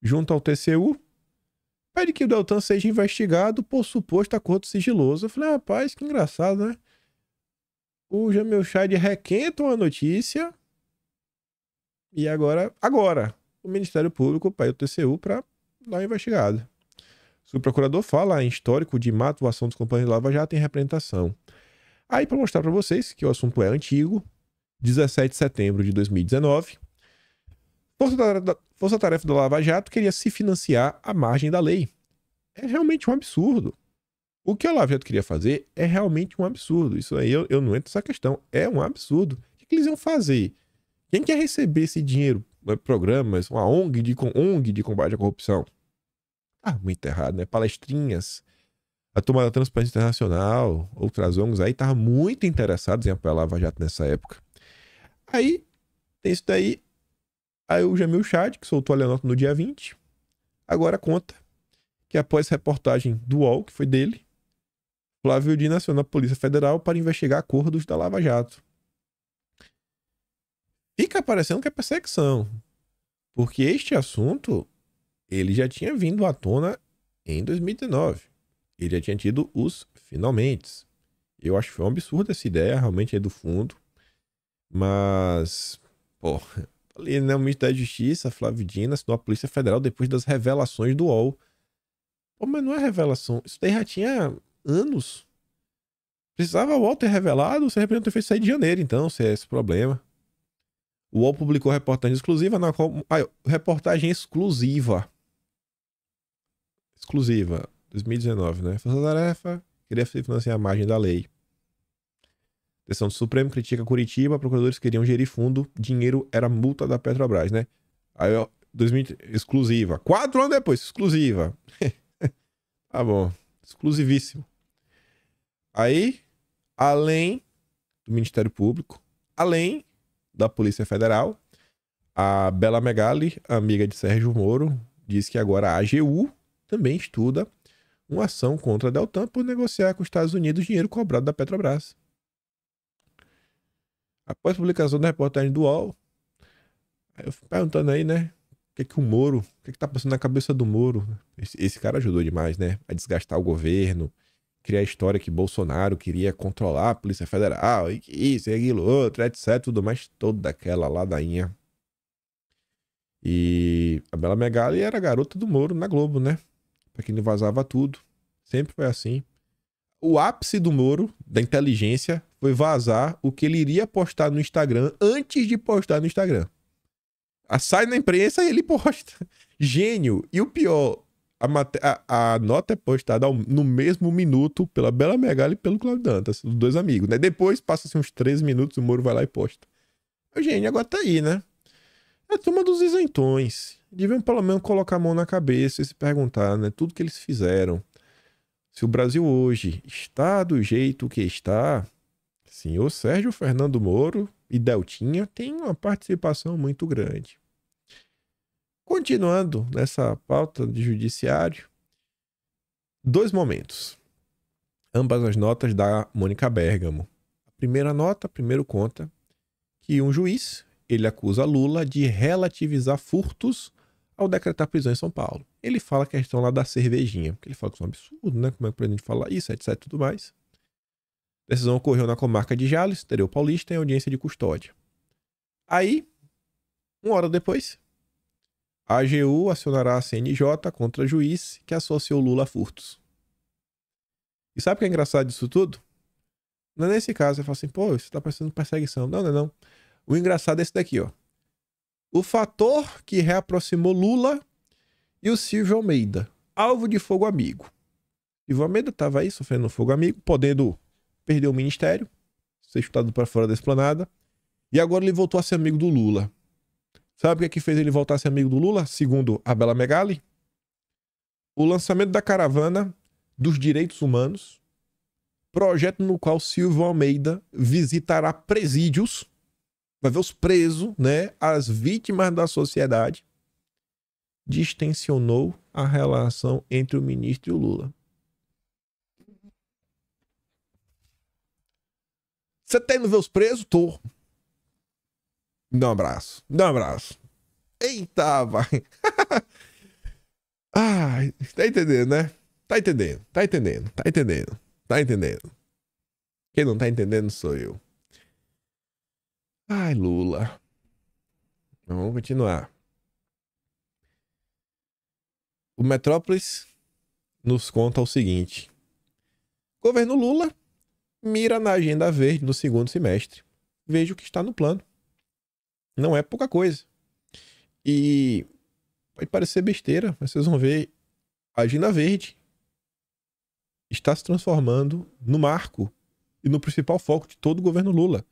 junto ao TCU, pede que o Deltan seja investigado por suposto acordo sigiloso. Eu falei, rapaz, que engraçado, né? O Jamil Chad requenta uma notícia E agora, o Ministério Público pede o TCU para dar uma investigada. Se o procurador fala em histórico de má atuação dos companheiros de Lava Jato em representação. Aí, para mostrar para vocês que o assunto é antigo, 17 de setembro de 2019, Força Tarefa da Lava Jato queria se financiar à margem da lei. É realmente um absurdo. O que a Lava Jato queria fazer é realmente um absurdo. Isso aí eu não entro nessa questão. É um absurdo. O que eles iam fazer? Quem quer receber esse dinheiro? Programas, uma ONG de combate à corrupção? Ah, muito errado, né? Palestrinhas. A turma da Transparência Internacional, outras ONGs aí, estavam muito interessados em apoiar a Lava Jato nessa época. Aí, tem isso daí. Aí o Jamil Chad, que soltou ali a nota no dia 20, agora conta que após reportagem do UOL, que foi dele, Flávio Dino acionou a Polícia Federal para investigar acordos da Lava Jato. Fica parecendo que é perseguição, porque este assunto ele já tinha vindo à tona em 2019. Ele já tinha tido os finalmente. Eu acho que foi um absurdo essa ideia, realmente é do fundo. Mas, pô, ali, né, o ministro da Justiça, Flávio Dino, assinou a Polícia Federal depois das revelações do UOL. Pô, mas não é revelação. Isso daí já tinha anos. Precisava o UOL ter revelado, você representa ter feito sair de janeiro, então, se é esse problema. O UOL publicou reportagem exclusiva na qual... reportagem exclusiva. Exclusiva. 2019, né? Força Tarefa queria se financiar a margem da lei. Decisão do Supremo critica Curitiba, procuradores queriam gerir fundo, dinheiro era multa da Petrobras, né? Aí, ó, 2000, exclusiva. 4 anos depois, exclusiva. Tá bom. Exclusivíssimo. Aí, além do Ministério Público, além da Polícia Federal, a Bela Megali, amiga de Sérgio Moro, diz que agora a AGU também estuda uma ação contra a Deltan por negociar com os Estados Unidos dinheiro cobrado da Petrobras. Após a publicação da reportagem do UOL, eu fico perguntando aí, né? O que o Moro, o que tá passando na cabeça do Moro? Esse cara ajudou demais, né? A desgastar o governo, criar a história que Bolsonaro queria controlar a Polícia Federal, e que isso, e aquilo, outro, etc, tudo mais, toda aquela ladainha. E a Bela Megali era a garota do Moro na Globo, né? Pra quem ele vazava tudo. Sempre foi assim. O ápice do Moro, da inteligência, foi vazar o que ele iria postar no Instagram antes de postar no Instagram. Sai na imprensa e ele posta. Gênio. E o pior, a nota é postada no mesmo minuto pela Bela Megali e pelo Cláudio Dantas, os dois amigos, né? Depois, passa-se uns 13 minutos, o Moro vai lá e posta. O gênio agora tá aí, né? É a turma dos isentões. Deviam pelo menos colocar a mão na cabeça e se perguntar, né? Tudo que eles fizeram. Se o Brasil hoje está do jeito que está, senhor Sérgio Fernando Moro e Deltinha tem uma participação muito grande. Continuando nessa pauta de judiciário, 2 momentos. Ambas as notas da Mônica Bergamo. A primeira nota, primeiro conta que um juiz, ele acusa Lula de relativizar furtos ao decretar prisão em São Paulo. Ele fala a questão lá da cervejinha, porque ele fala que isso é um absurdo, né? Como é que o presidente fala isso, etc, tudo mais. A decisão ocorreu na comarca de Jales, interior paulista, em audiência de custódia. Aí, 1 hora depois, a AGU acionará a CNJ contra juiz que associou Lula a furtos. E sabe o que é engraçado disso tudo? Não é nesse caso, você fala assim, pô, isso tá parecendo perseguição. Não, não é não. O engraçado é esse daqui, ó. O fator que reaproximou Lula e o Silvio Almeida, alvo de fogo amigo. Silvio Almeida estava aí sofrendo fogo amigo, podendo perder o ministério, ser chutado para fora da esplanada, e agora ele voltou a ser amigo do Lula. Sabe o que fez ele voltar a ser amigo do Lula? Segundo a Bela Megali, o lançamento da caravana dos direitos humanos, projeto no qual Silvio Almeida visitará presídios, vai ver os presos, né, as vítimas da sociedade, distensionou a relação entre o ministro e o Lula. Você tá indo ver os presos? Tô. Me dá um abraço. Me dá um abraço. Eita, vai. Ai, tá entendendo, né? Tá entendendo, tá entendendo, tá entendendo, tá entendendo. Quem não tá entendendo sou eu. Ai, Lula. Vamos continuar. O Metrópolis nos conta o seguinte. Governo Lula mira na agenda verde no segundo semestre. Veja o que está no plano. Não é pouca coisa. E pode parecer besteira, mas vocês vão ver, a agenda verde está se transformando no marco e no principal foco de todo o governo Lula.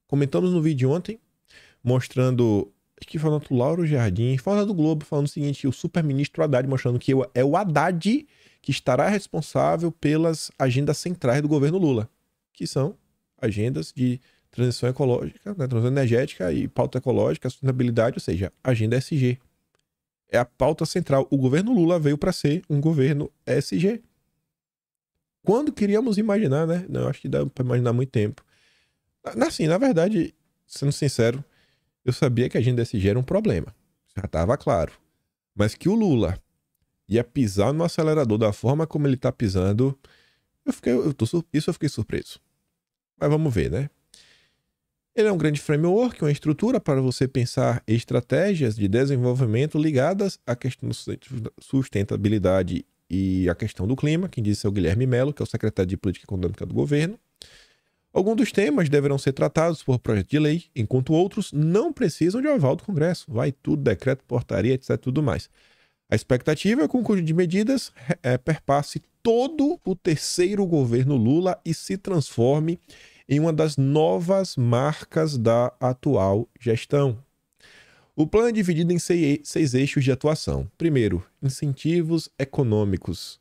Comentamos no vídeo ontem, mostrando, acho que falando do Lauro Jardim, fala do Globo, falando o seguinte, o super-ministro Haddad, mostrando que é o Haddad que estará responsável pelas agendas centrais do governo Lula, que são agendas de transição ecológica, né, transição energética e pauta ecológica, sustentabilidade, ou seja, agenda SG. É a pauta central. O governo Lula veio para ser um governo SG. Quando queríamos imaginar, né? Não, acho que dá para imaginar há muito tempo. Assim, na verdade, sendo sincero, eu sabia que a agenda SG era um problema. Já estava claro. Mas que o Lula ia pisar no acelerador da forma como ele está pisando, isso eu fiquei surpreso. Mas vamos ver, né? Ele é um grande framework, uma estrutura para você pensar estratégias de desenvolvimento ligadas à questão da sustentabilidade e à questão do clima. Quem disse é o Guilherme Mello, que é o secretário de Política Econômica do governo. Alguns dos temas deverão ser tratados por projeto de lei, enquanto outros não precisam de aval do Congresso. Vai tudo, decreto, portaria, etc. Tudo mais. A expectativa é que o conjunto de medidas perpasse todo o terceiro governo Lula e se transforme em uma das novas marcas da atual gestão. O plano é dividido em 6 eixos de atuação. Primeiro, incentivos econômicos.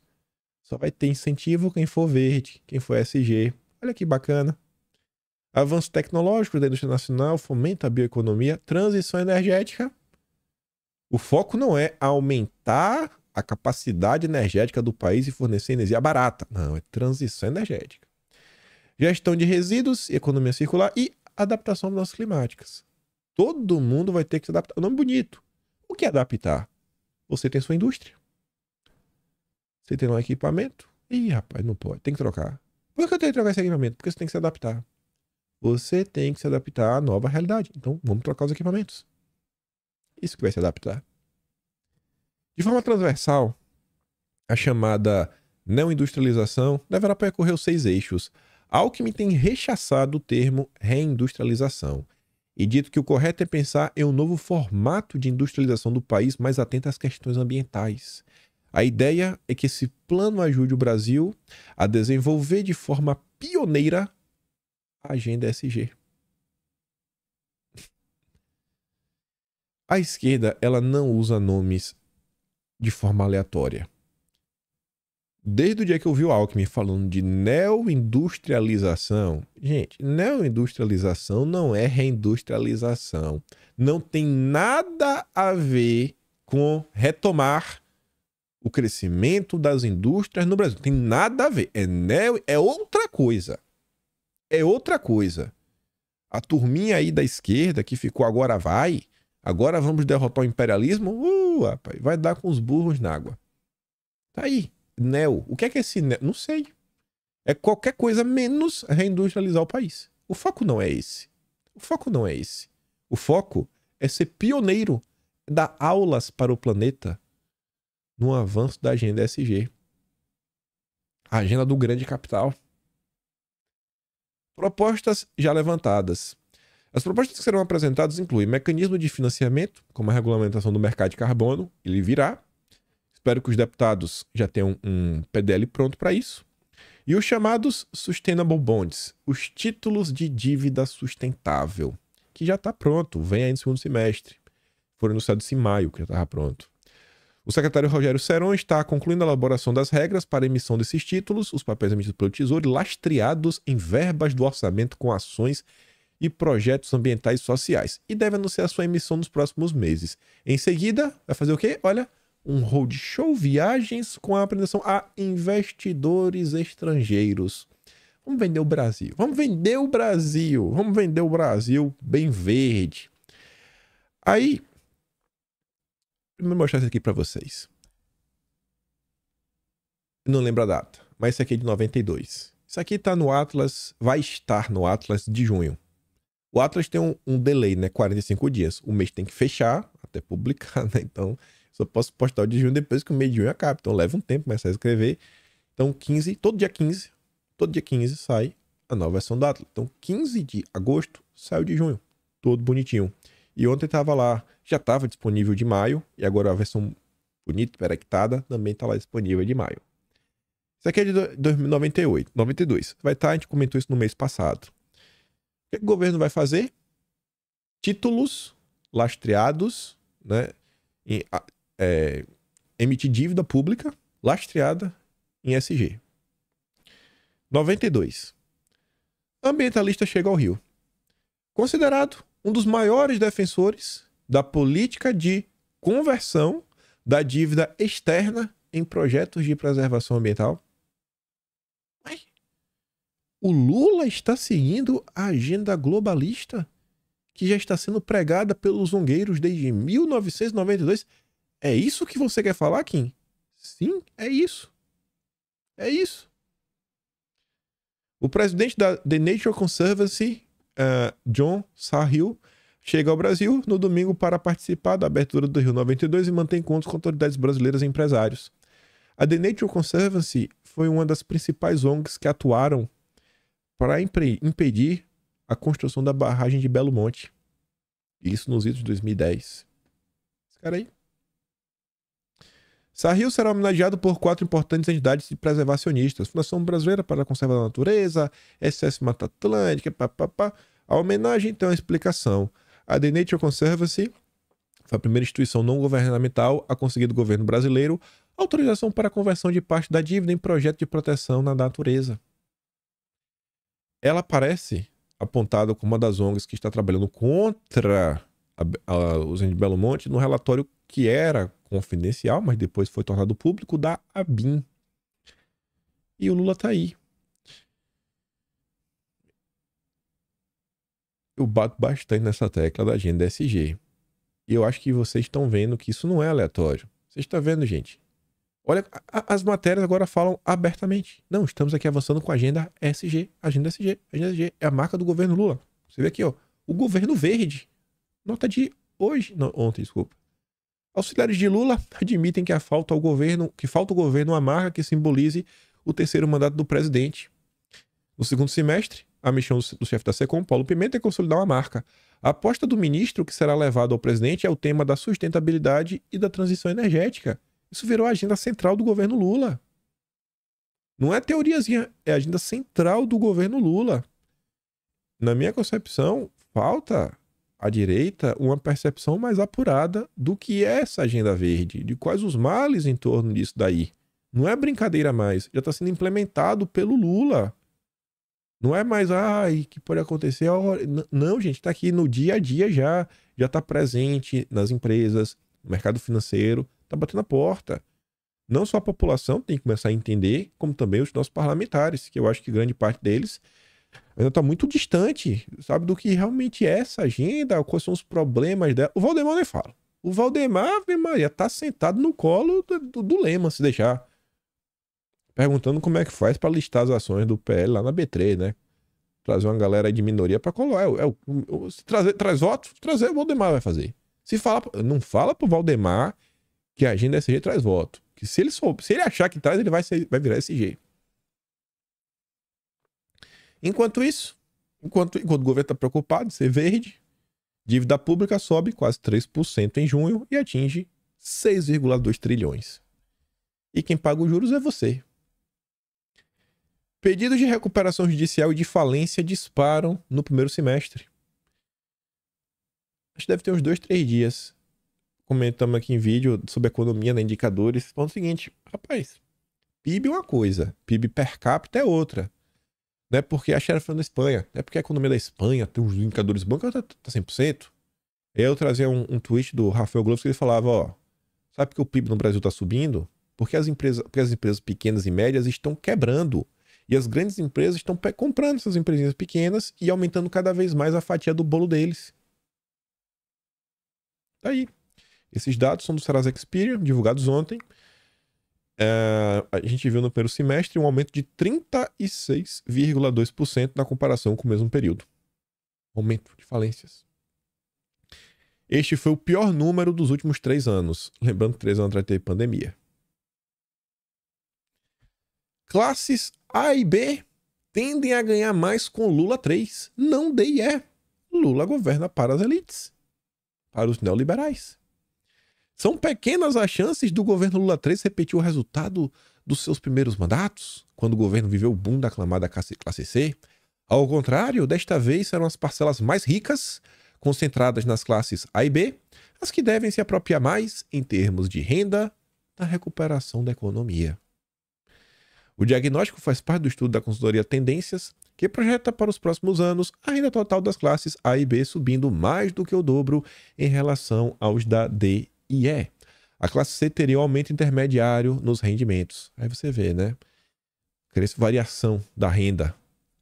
Só vai ter incentivo quem for verde, quem for SG. Olha que bacana. Avanço tecnológico da indústria nacional, fomenta a bioeconomia, transição energética. O foco não é aumentar a capacidade energética do país e fornecer energia barata. Não, é transição energética. Gestão de resíduos, economia circular e adaptação às mudanças climáticas. Todo mundo vai ter que se adaptar. O nome bonito. O que é adaptar? Você tem sua indústria. Você tem um equipamento. Ih, rapaz, não pode. Tem que trocar. Por que eu tenho que trocar esse equipamento? Porque você tem que se adaptar. Você tem que se adaptar à nova realidade. Então, vamos trocar os equipamentos. Isso que vai se adaptar. De forma transversal, a chamada neoindustrialização deverá percorrer os 6 eixos. Alckmin tem rechaçado o termo reindustrialização e dito que o correto é pensar em um novo formato de industrialização do país mais atento às questões ambientais. A ideia é que esse plano ajude o Brasil a desenvolver de forma pioneira a agenda SG. A esquerda, ela não usa nomes de forma aleatória. Desde o dia que eu vi o Alckmin falando de neoindustrialização, gente, neoindustrialização não é reindustrialização. Não tem nada a ver com retomar o crescimento das indústrias no Brasil. Tem nada a ver. É outra coisa. É outra coisa. A turminha aí da esquerda que ficou agora vamos derrotar o imperialismo, rapaz, vai dar com os burros na água. Tá aí. Neo. O que é esse neo? Não sei. É qualquer coisa menos reindustrializar o país. O foco não é esse. O foco não é esse. O foco é ser pioneiro, dar aulas para o planeta no avanço da agenda SG. A agenda do grande capital. Propostas já levantadas. As propostas que serão apresentadas incluem mecanismo de financiamento, como a regulamentação do mercado de carbono, ele virá. Espero que os deputados já tenham um PDL pronto para isso. E os chamados Sustainable Bonds, os títulos de dívida sustentável, que já está pronto, vem aí no segundo semestre. Foram anunciados em maio, que já estava pronto. O secretário Rogério Serón está concluindo a elaboração das regras para a emissão desses títulos, os papéis emitidos pelo Tesouro, lastreados em verbas do orçamento com ações e projetos ambientais e sociais. E deve anunciar sua emissão nos próximos meses. Em seguida, vai fazer o quê? Olha, um roadshow, viagens com a apresentação a investidores estrangeiros. Vamos vender o Brasil. Vamos vender o Brasil. Vamos vender o Brasil bem verde. Aí, vou mostrar isso aqui para vocês. Eu não lembro a data, mas isso aqui é de 92. Isso aqui tá no Atlas, vai estar no Atlas de junho. O Atlas tem um delay, né? 45 dias. O mês tem que fechar até publicar, né? Então, só posso postar o de junho depois que o mês de junho acaba. Então, leva um tempo começar a escrever. Então, todo dia 15 sai a nova versão do Atlas. Então, 15 de agosto saiu de junho. Todo bonitinho. E ontem tava lá, já estava disponível de maio. E agora a versão bonita, peractada, também tá lá disponível de maio. Isso aqui é de 2098, 92. Vai estar, a gente comentou isso no mês passado. O que o governo vai fazer? Títulos lastreados, né? Emitir dívida pública lastreada em SG. 92. Ambientalista chega ao Rio. Considerado um dos maiores defensores da política de conversão da dívida externa em projetos de preservação ambiental. O Lula está seguindo a agenda globalista que já está sendo pregada pelos zongueiros desde 1992. É isso que você quer falar, Kim? Sim, é isso. É isso. O presidente da The Nature Conservancy, John Sahil, chega ao Brasil no domingo para participar da abertura do Rio 92 e manter encontros com autoridades brasileiras e empresários. A The Nature Conservancy foi uma das principais ONGs que atuaram para impedir a construção da barragem de Belo Monte. Isso nos idos de 2010. Esse cara aí. Sahil será homenageado por 4 importantes entidades preservacionistas: Fundação Brasileira para a Conservação da Natureza, SS Mata Atlântica, papapá. A homenagem tem uma explicação. A The Nature Conservancy foi a primeira instituição não governamental a conseguir do governo brasileiro autorização para a conversão de parte da dívida em projeto de proteção na natureza. Ela aparece apontada como uma das ONGs que está trabalhando contra os índios de Belo Monte no relatório que era confidencial, mas depois foi tornado público, da ABIN. E o Lula tá aí. Eu bato bastante nessa tecla da agenda SG. E eu acho que vocês estão vendo que isso não é aleatório. Vocês estão vendo, gente? Olha, as matérias agora falam abertamente. Não, estamos aqui avançando com a agenda SG. Agenda SG. Agenda SG. É a marca do governo Lula. Você vê aqui, ó. O governo verde. Nota de hoje. Não, ontem, desculpa. Auxiliares de Lula admitem que falta ao governo uma marca que simbolize o terceiro mandato do presidente. No segundo semestre, a missão do chefe da SECOM, Paulo Pimenta, é consolidar uma marca. A aposta do ministro que será levado ao presidente é o tema da sustentabilidade e da transição energética. Isso virou a agenda central do governo Lula. Não é teoriazinha, é a agenda central do governo Lula. Na minha concepção, falta à direita uma percepção mais apurada do que é essa agenda verde, de quais os males em torno disso daí. Não é brincadeira mais, já está sendo implementado pelo Lula. Não é mais, que pode acontecer. Não, gente, está aqui no dia a dia já está presente nas empresas, no mercado financeiro, está batendo a porta. Não só a população tem que começar a entender, como também os nossos parlamentares, que eu acho que grande parte deles ainda está muito distante, sabe, do que realmente é essa agenda, quais são os problemas dela. O Valdemar nem fala. O Valdemar, Ave Maria, tá sentado no colo do Lema, se deixar. Perguntando como é que faz para listar as ações do PL lá na B3, né? Trazer uma galera aí de minoria para colocar. Se traz votos, trazer o Valdemar vai fazer. Não fala pro Valdemar que a agenda SG traz voto. Que se ele achar que traz, ele vai virar SG. Enquanto isso, enquanto o governo está preocupado em ser verde, dívida pública sobe quase 3% em junho e atinge 6,2 trilhões. E quem paga os juros é você. Pedidos de recuperação judicial e de falência disparam no primeiro semestre. Acho que deve ter uns 2, 3 dias. Comentamos aqui em vídeo sobre economia, né, indicadores. Falando o seguinte, rapaz, PIB é uma coisa, PIB per capita é outra. Não é porque a Xera falando da Espanha, não é porque a economia da Espanha tem uns indicadores bons que tá 100%. Eu trazia um tweet do Rafael Globos que ele falava, sabe que o PIB no Brasil tá subindo? Porque as empresas pequenas e médias estão quebrando. E as grandes empresas estão comprando essas empresinhas pequenas e aumentando cada vez mais a fatia do bolo deles. Tá aí. Esses dados são do Serasa Experian, divulgados ontem. A gente viu no primeiro semestre um aumento de 36,2% na comparação com o mesmo período. Aumento de falências. Este foi o pior número dos últimos 3 anos. Lembrando que 3 anos atrás teve pandemia. Classes A e B tendem a ganhar mais com Lula 3. Não D e E. Lula governa para as elites. Para os neoliberais. São pequenas as chances do governo Lula 3 repetir o resultado dos seus primeiros mandatos, quando o governo viveu o boom da aclamada classe C. Ao contrário, desta vez serão as parcelas mais ricas, concentradas nas classes A e B, as que devem se apropriar mais, em termos de renda, da recuperação da economia. O diagnóstico faz parte do estudo da consultoria Tendências, que projeta para os próximos anos a renda total das classes A e B subindo mais do que o dobro em relação aos da D e E. A classe C teria um aumento intermediário nos rendimentos. Aí você vê, né? Variação da renda.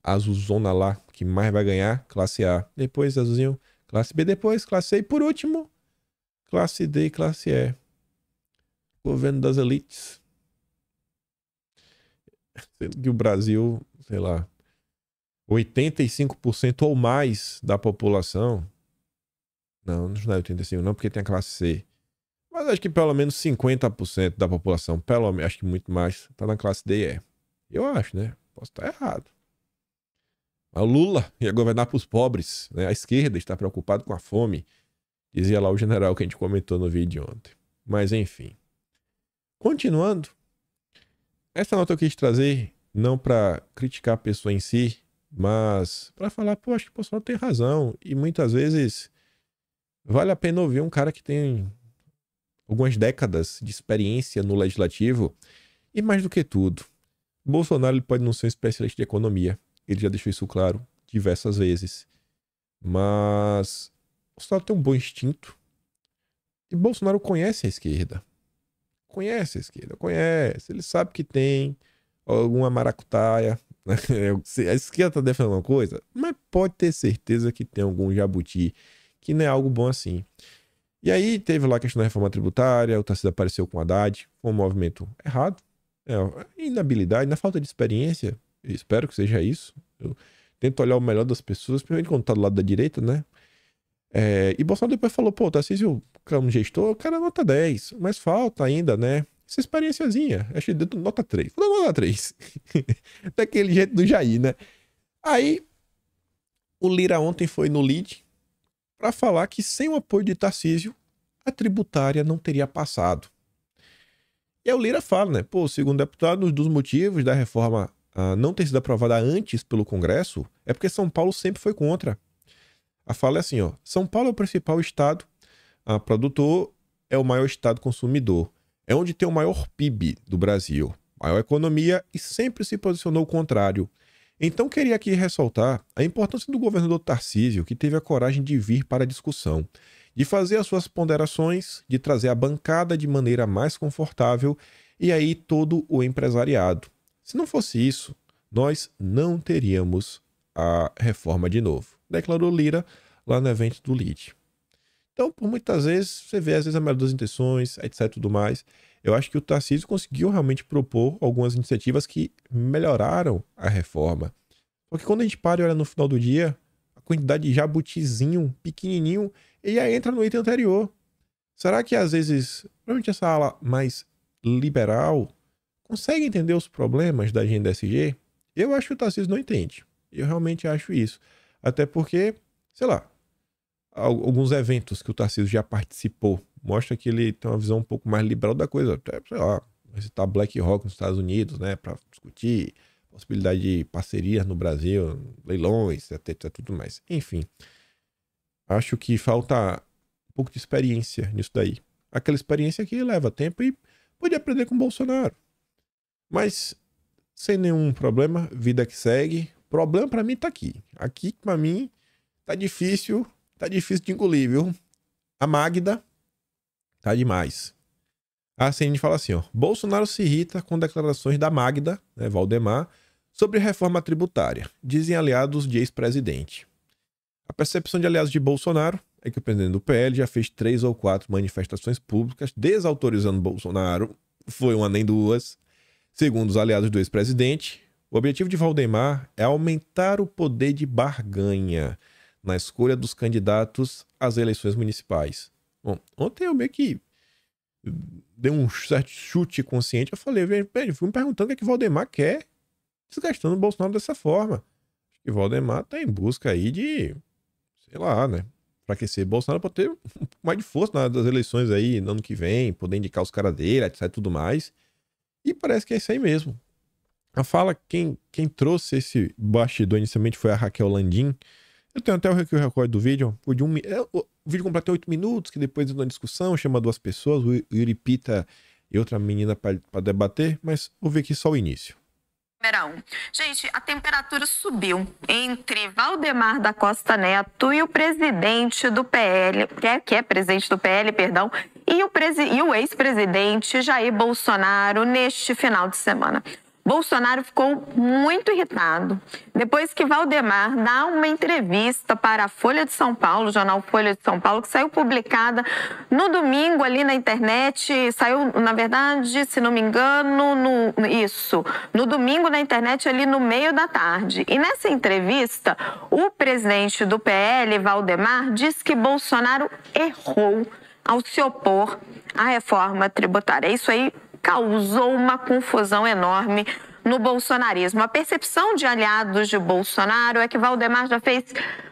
Azulzona lá, que mais vai ganhar, classe A. Depois, azulzinho, classe B. Depois, classe C. E por último, classe D e classe E. Governo das elites. Sendo que o Brasil, sei lá, 85% ou mais da população... Não é 85% não, porque tem a classe C. Mas acho que pelo menos 50% da população, pelo menos, acho que muito mais, tá na classe D e E. Eu acho, né? Posso estar errado. Mas o Lula ia governar para os pobres, né? A esquerda está preocupada com a fome, dizia lá o general que a gente comentou no vídeo de ontem. Mas enfim. Continuando, essa nota eu quis trazer não para criticar a pessoa em si, mas para falar, pô, acho que o pessoal tem razão. E muitas vezes vale a pena ouvir um cara que tem algumas décadas de experiência no legislativo. E mais do que tudo, Bolsonaro ele pode não ser um especialista de economia. Ele já deixou isso claro diversas vezes. Mas Bolsonaro tem um bom instinto. E Bolsonaro conhece a esquerda. Conhece a esquerda, conhece. Ele sabe que tem alguma maracutaia. A esquerda tá defendendo uma coisa, mas pode ter certeza que tem algum jabuti que não é algo bom assim. E aí teve lá a questão da reforma tributária, o Tarcísio apareceu com o Haddad, foi um movimento errado. Inabilidade, na falta de experiência, eu espero que seja isso. Eu tento olhar o melhor das pessoas, principalmente quando tá do lado da direita, né? E Bolsonaro depois falou, pô, Tarcísio, como gestor, o cara é nota 10, mas falta ainda, né? Essa experiênciazinha, acho que deu nota 3. Vou dar nota 3. Daquele jeito do Jair, né? Aí, o Lira ontem foi no lead para falar que sem o apoio de Tarcísio, a tributária não teria passado. E aí o Lira fala, né? Pô, segundo deputado, um dos motivos da reforma não ter sido aprovada antes pelo Congresso é porque São Paulo sempre foi contra. A fala é assim, ó. São Paulo é o principal estado produtor, é o maior estado consumidor. É onde tem o maior PIB do Brasil, maior economia e sempre se posicionou o contrário. Então queria aqui ressaltar a importância do governador Tarcísio, que teve a coragem de vir para a discussão, de fazer as suas ponderações, de trazer a bancada de maneira mais confortável e aí todo o empresariado. Se não fosse isso, nós não teríamos a reforma de novo, declarou Lira lá no evento do LIDE. Então, por muitas vezes, você vê às vezes a melhor das intenções, etc e tudo mais. Eu acho que o Tarcísio conseguiu realmente propor algumas iniciativas que melhoraram a reforma. Porque quando a gente para e olha no final do dia, a quantidade de jabutizinho, pequenininho, ele já entra no item anterior. Será que às vezes, provavelmente essa ala mais liberal consegue entender os problemas da agenda SG? Eu acho que o Tarcísio não entende. Eu realmente acho isso. Até porque, sei lá, alguns eventos que o Tarcísio já participou mostra que ele tem uma visão um pouco mais liberal da coisa. Até, sei lá, visitar BlackRock nos Estados Unidos, né, para discutir possibilidade de parcerias no Brasil, leilões, etc, tudo mais. Enfim, acho que falta um pouco de experiência nisso daí. Aquela experiência que leva tempo e pode aprender com o Bolsonaro. Mas sem nenhum problema, vida que segue. O problema pra mim tá aqui. Aqui, pra mim, tá difícil de engolir, viu? A Magda tá demais. Assim a gente fala assim, ó. Bolsonaro se irrita com declarações da Magda, né, Valdemar, sobre reforma tributária. Dizem aliados de ex-presidente. A percepção de aliados de Bolsonaro é que o presidente do PL já fez 3 ou 4 manifestações públicas desautorizando Bolsonaro. Foi uma nem duas. Segundo os aliados do ex-presidente, o objetivo de Valdemar é aumentar o poder de barganha na escolha dos candidatos às eleições municipais. Bom, ontem eu meio que dei um certo chute consciente. Eu falei, fui me perguntando o que Valdemar quer desgastando o Bolsonaro dessa forma. Acho que Valdemar tá em busca aí de, sei lá, né? Enfraquecer Bolsonaro para ter um pouco mais de força nas eleições aí no ano que vem, poder indicar os caras dele, etc e tudo mais. E parece que é isso aí mesmo. A fala, quem trouxe esse bastidor inicialmente foi a Raquel Landim. Eu tenho até o recorde do vídeo. O vídeo completou 8 minutos, que depois de uma discussão, chama 2 pessoas, o Yuri Pita e outra menina para debater, mas vou ver aqui só o início. Verão. Gente, a temperatura subiu entre Valdemar da Costa Neto e o presidente do PL, que é presidente do PL, perdão, e o ex-presidente Jair Bolsonaro neste final de semana. Bolsonaro ficou muito irritado depois que Valdemar dá uma entrevista para a Folha de São Paulo, o jornal Folha de São Paulo, que saiu publicada no domingo ali na internet, saiu, na verdade, se não me engano, no domingo na internet ali no meio da tarde. E nessa entrevista, o presidente do PL, Valdemar, disse que Bolsonaro errou ao se opor à reforma tributária. Isso aí causou uma confusão enorme no bolsonarismo. A percepção de aliados de Bolsonaro é que Valdemar já fez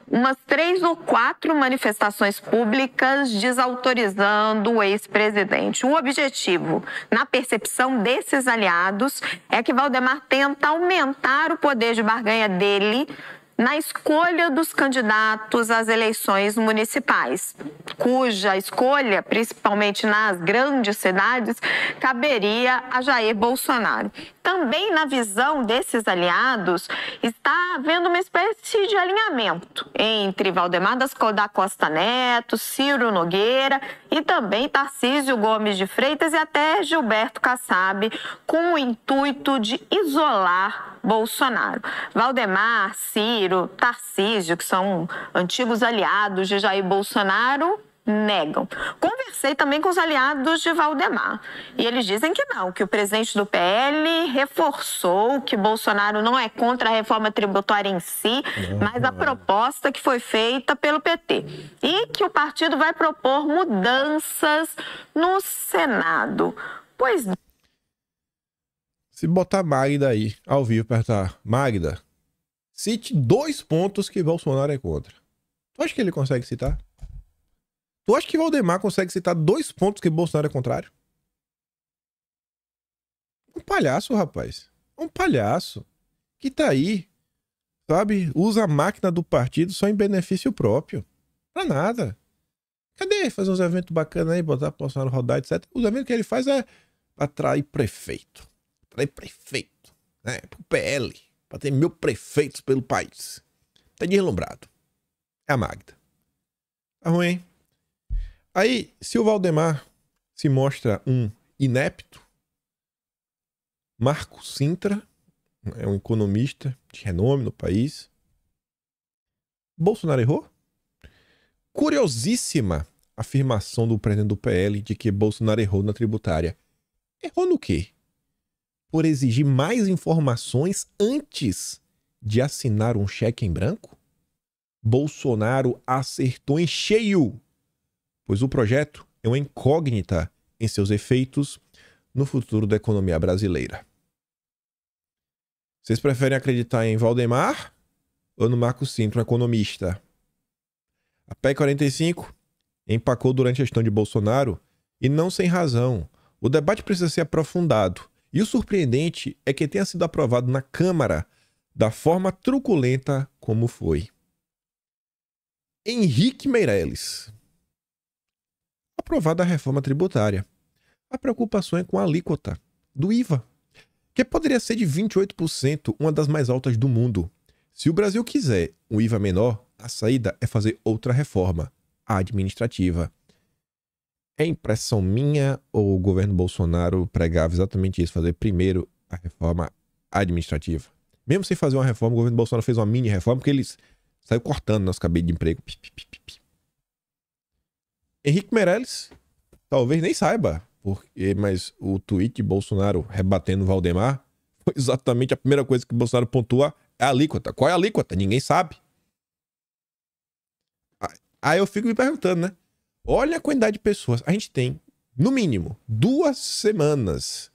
umas 3 ou 4 manifestações públicas desautorizando o ex-presidente. O objetivo, na percepção desses aliados, é que Valdemar tenta aumentar o poder de barganha dele na escolha dos candidatos às eleições municipais, cuja escolha, principalmente nas grandes cidades, caberia a Jair Bolsonaro. Também na visão desses aliados, está havendo uma espécie de alinhamento entre Valdemar da Costa Neto, Ciro Nogueira e também Tarcísio Gomes de Freitas e até Gilberto Kassab, com o intuito de isolar Bolsonaro. Valdemar, Ciro, Tarcísio, que são antigos aliados de Jair Bolsonaro, negam. Conversei também com os aliados de Valdemar e eles dizem que não, que o presidente do PL reforçou que Bolsonaro não é contra a reforma tributária em si, mas a proposta que foi feita pelo PT e que o partido vai propor mudanças no Senado. Pois se botar Magda aí, ao vivo, apertar Magda, cite 2 pontos que Bolsonaro é contra. Tu acha que ele consegue citar? Tu acha que Valdemar consegue citar 2 pontos que Bolsonaro é contrário? Um palhaço, rapaz. Um palhaço. Que tá aí, sabe? Usa a máquina do partido só em benefício próprio. Pra nada. Cadê fazer uns eventos bacanas aí, botar Bolsonaro rodar, etc. Os eventos que ele faz é atrair prefeito. Atrair prefeito. Né? Pro PL. Pra ter 1000 prefeitos pelo país. Tá deslumbrado. É a Magda. Tá ruim, hein? Aí, se o Valdemar se mostra um inepto, Marco Sintra é um economista de renome no país. Bolsonaro errou? Curiosíssima afirmação do presidente do PL de que Bolsonaro errou na tributária. Errou no quê? Por exigir mais informações antes de assinar um cheque em branco? Bolsonaro acertou em cheio, pois o projeto é uma incógnita em seus efeitos no futuro da economia brasileira. Vocês preferem acreditar em Valdemar ou no Marco Sintra, um economista? A PEC 45 empacou durante a gestão de Bolsonaro e não sem razão. O debate precisa ser aprofundado. E o surpreendente é que tenha sido aprovado na Câmara da forma truculenta como foi. Henrique Meirelles. Aprovada a reforma tributária. A preocupação é com a alíquota do IVA, que poderia ser de 28%, uma das mais altas do mundo. Se o Brasil quiser um IVA menor, a saída é fazer outra reforma administrativa. É impressão minha ou o governo Bolsonaro pregava exatamente isso, fazer primeiro a reforma administrativa? Mesmo sem fazer uma reforma, o governo Bolsonaro fez uma mini reforma porque eles saiu cortando nosso cabelo de emprego. Henrique Meirelles talvez nem saiba, mas o tweet de Bolsonaro rebatendo Valdemar foi exatamente a primeira coisa que Bolsonaro pontua, é a alíquota. Qual é a alíquota? Ninguém sabe. Aí eu fico me perguntando, né? Olha a quantidade de pessoas. A gente tem, no mínimo, 2 semanas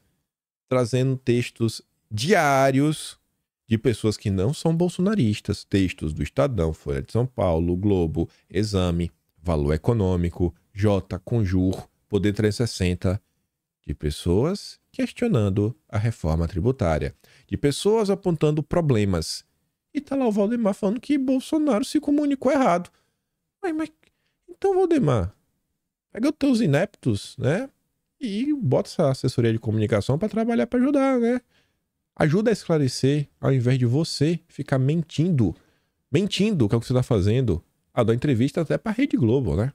trazendo textos diários de pessoas que não são bolsonaristas. Textos do Estadão, Folha de São Paulo, Globo, Exame, Valor Econômico, J, Conjur, Poder 360. De pessoas questionando a reforma tributária. De pessoas apontando problemas. E tá lá o Valdemar falando que Bolsonaro se comunicou errado. Mas então, Valdemar, pega os teus ineptos, né? E bota essa assessoria de comunicação para trabalhar, para ajudar, né? Ajuda a esclarecer, ao invés de você ficar mentindo. Mentindo, que é o que você tá fazendo. Dá entrevista até pra Rede Globo, né?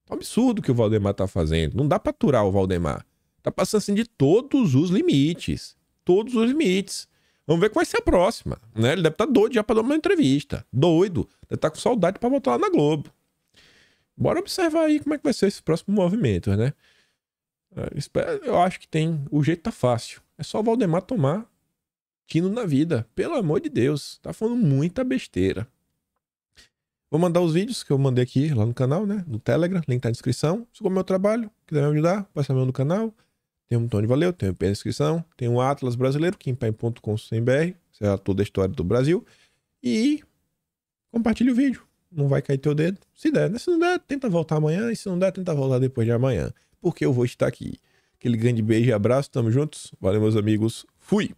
É um absurdo que o Valdemar tá fazendo. Não dá pra aturar o Valdemar. Tá passando assim de todos os limites. Todos os limites. Vamos ver qual vai ser a próxima, né? Ele deve estar doido já pra dar uma entrevista. Doido. Deve estar com saudade pra voltar lá na Globo. Bora observar aí como é que vai ser esse próximo movimento, né? Eu acho que tem... O jeito tá fácil. É só o Valdemar tomar tino na vida. Pelo amor de Deus. Tá falando muita besteira. Vou mandar os vídeos que eu mandei aqui lá no canal, né? No Telegram. Link tá na descrição. Se for meu trabalho, quiser me ajudar, passa meu no canal. Tem um botão de valeu, tem um IP na descrição. Tem um Atlas brasileiro, kimpaim.com.br. Será toda a história do Brasil. E compartilha o vídeo. Não vai cair teu dedo. Se der, né? Se não der, tenta voltar amanhã. E se não der, tenta voltar depois de amanhã. Porque eu vou estar aqui. Aquele grande beijo e abraço. Tamo juntos. Valeu, meus amigos. Fui!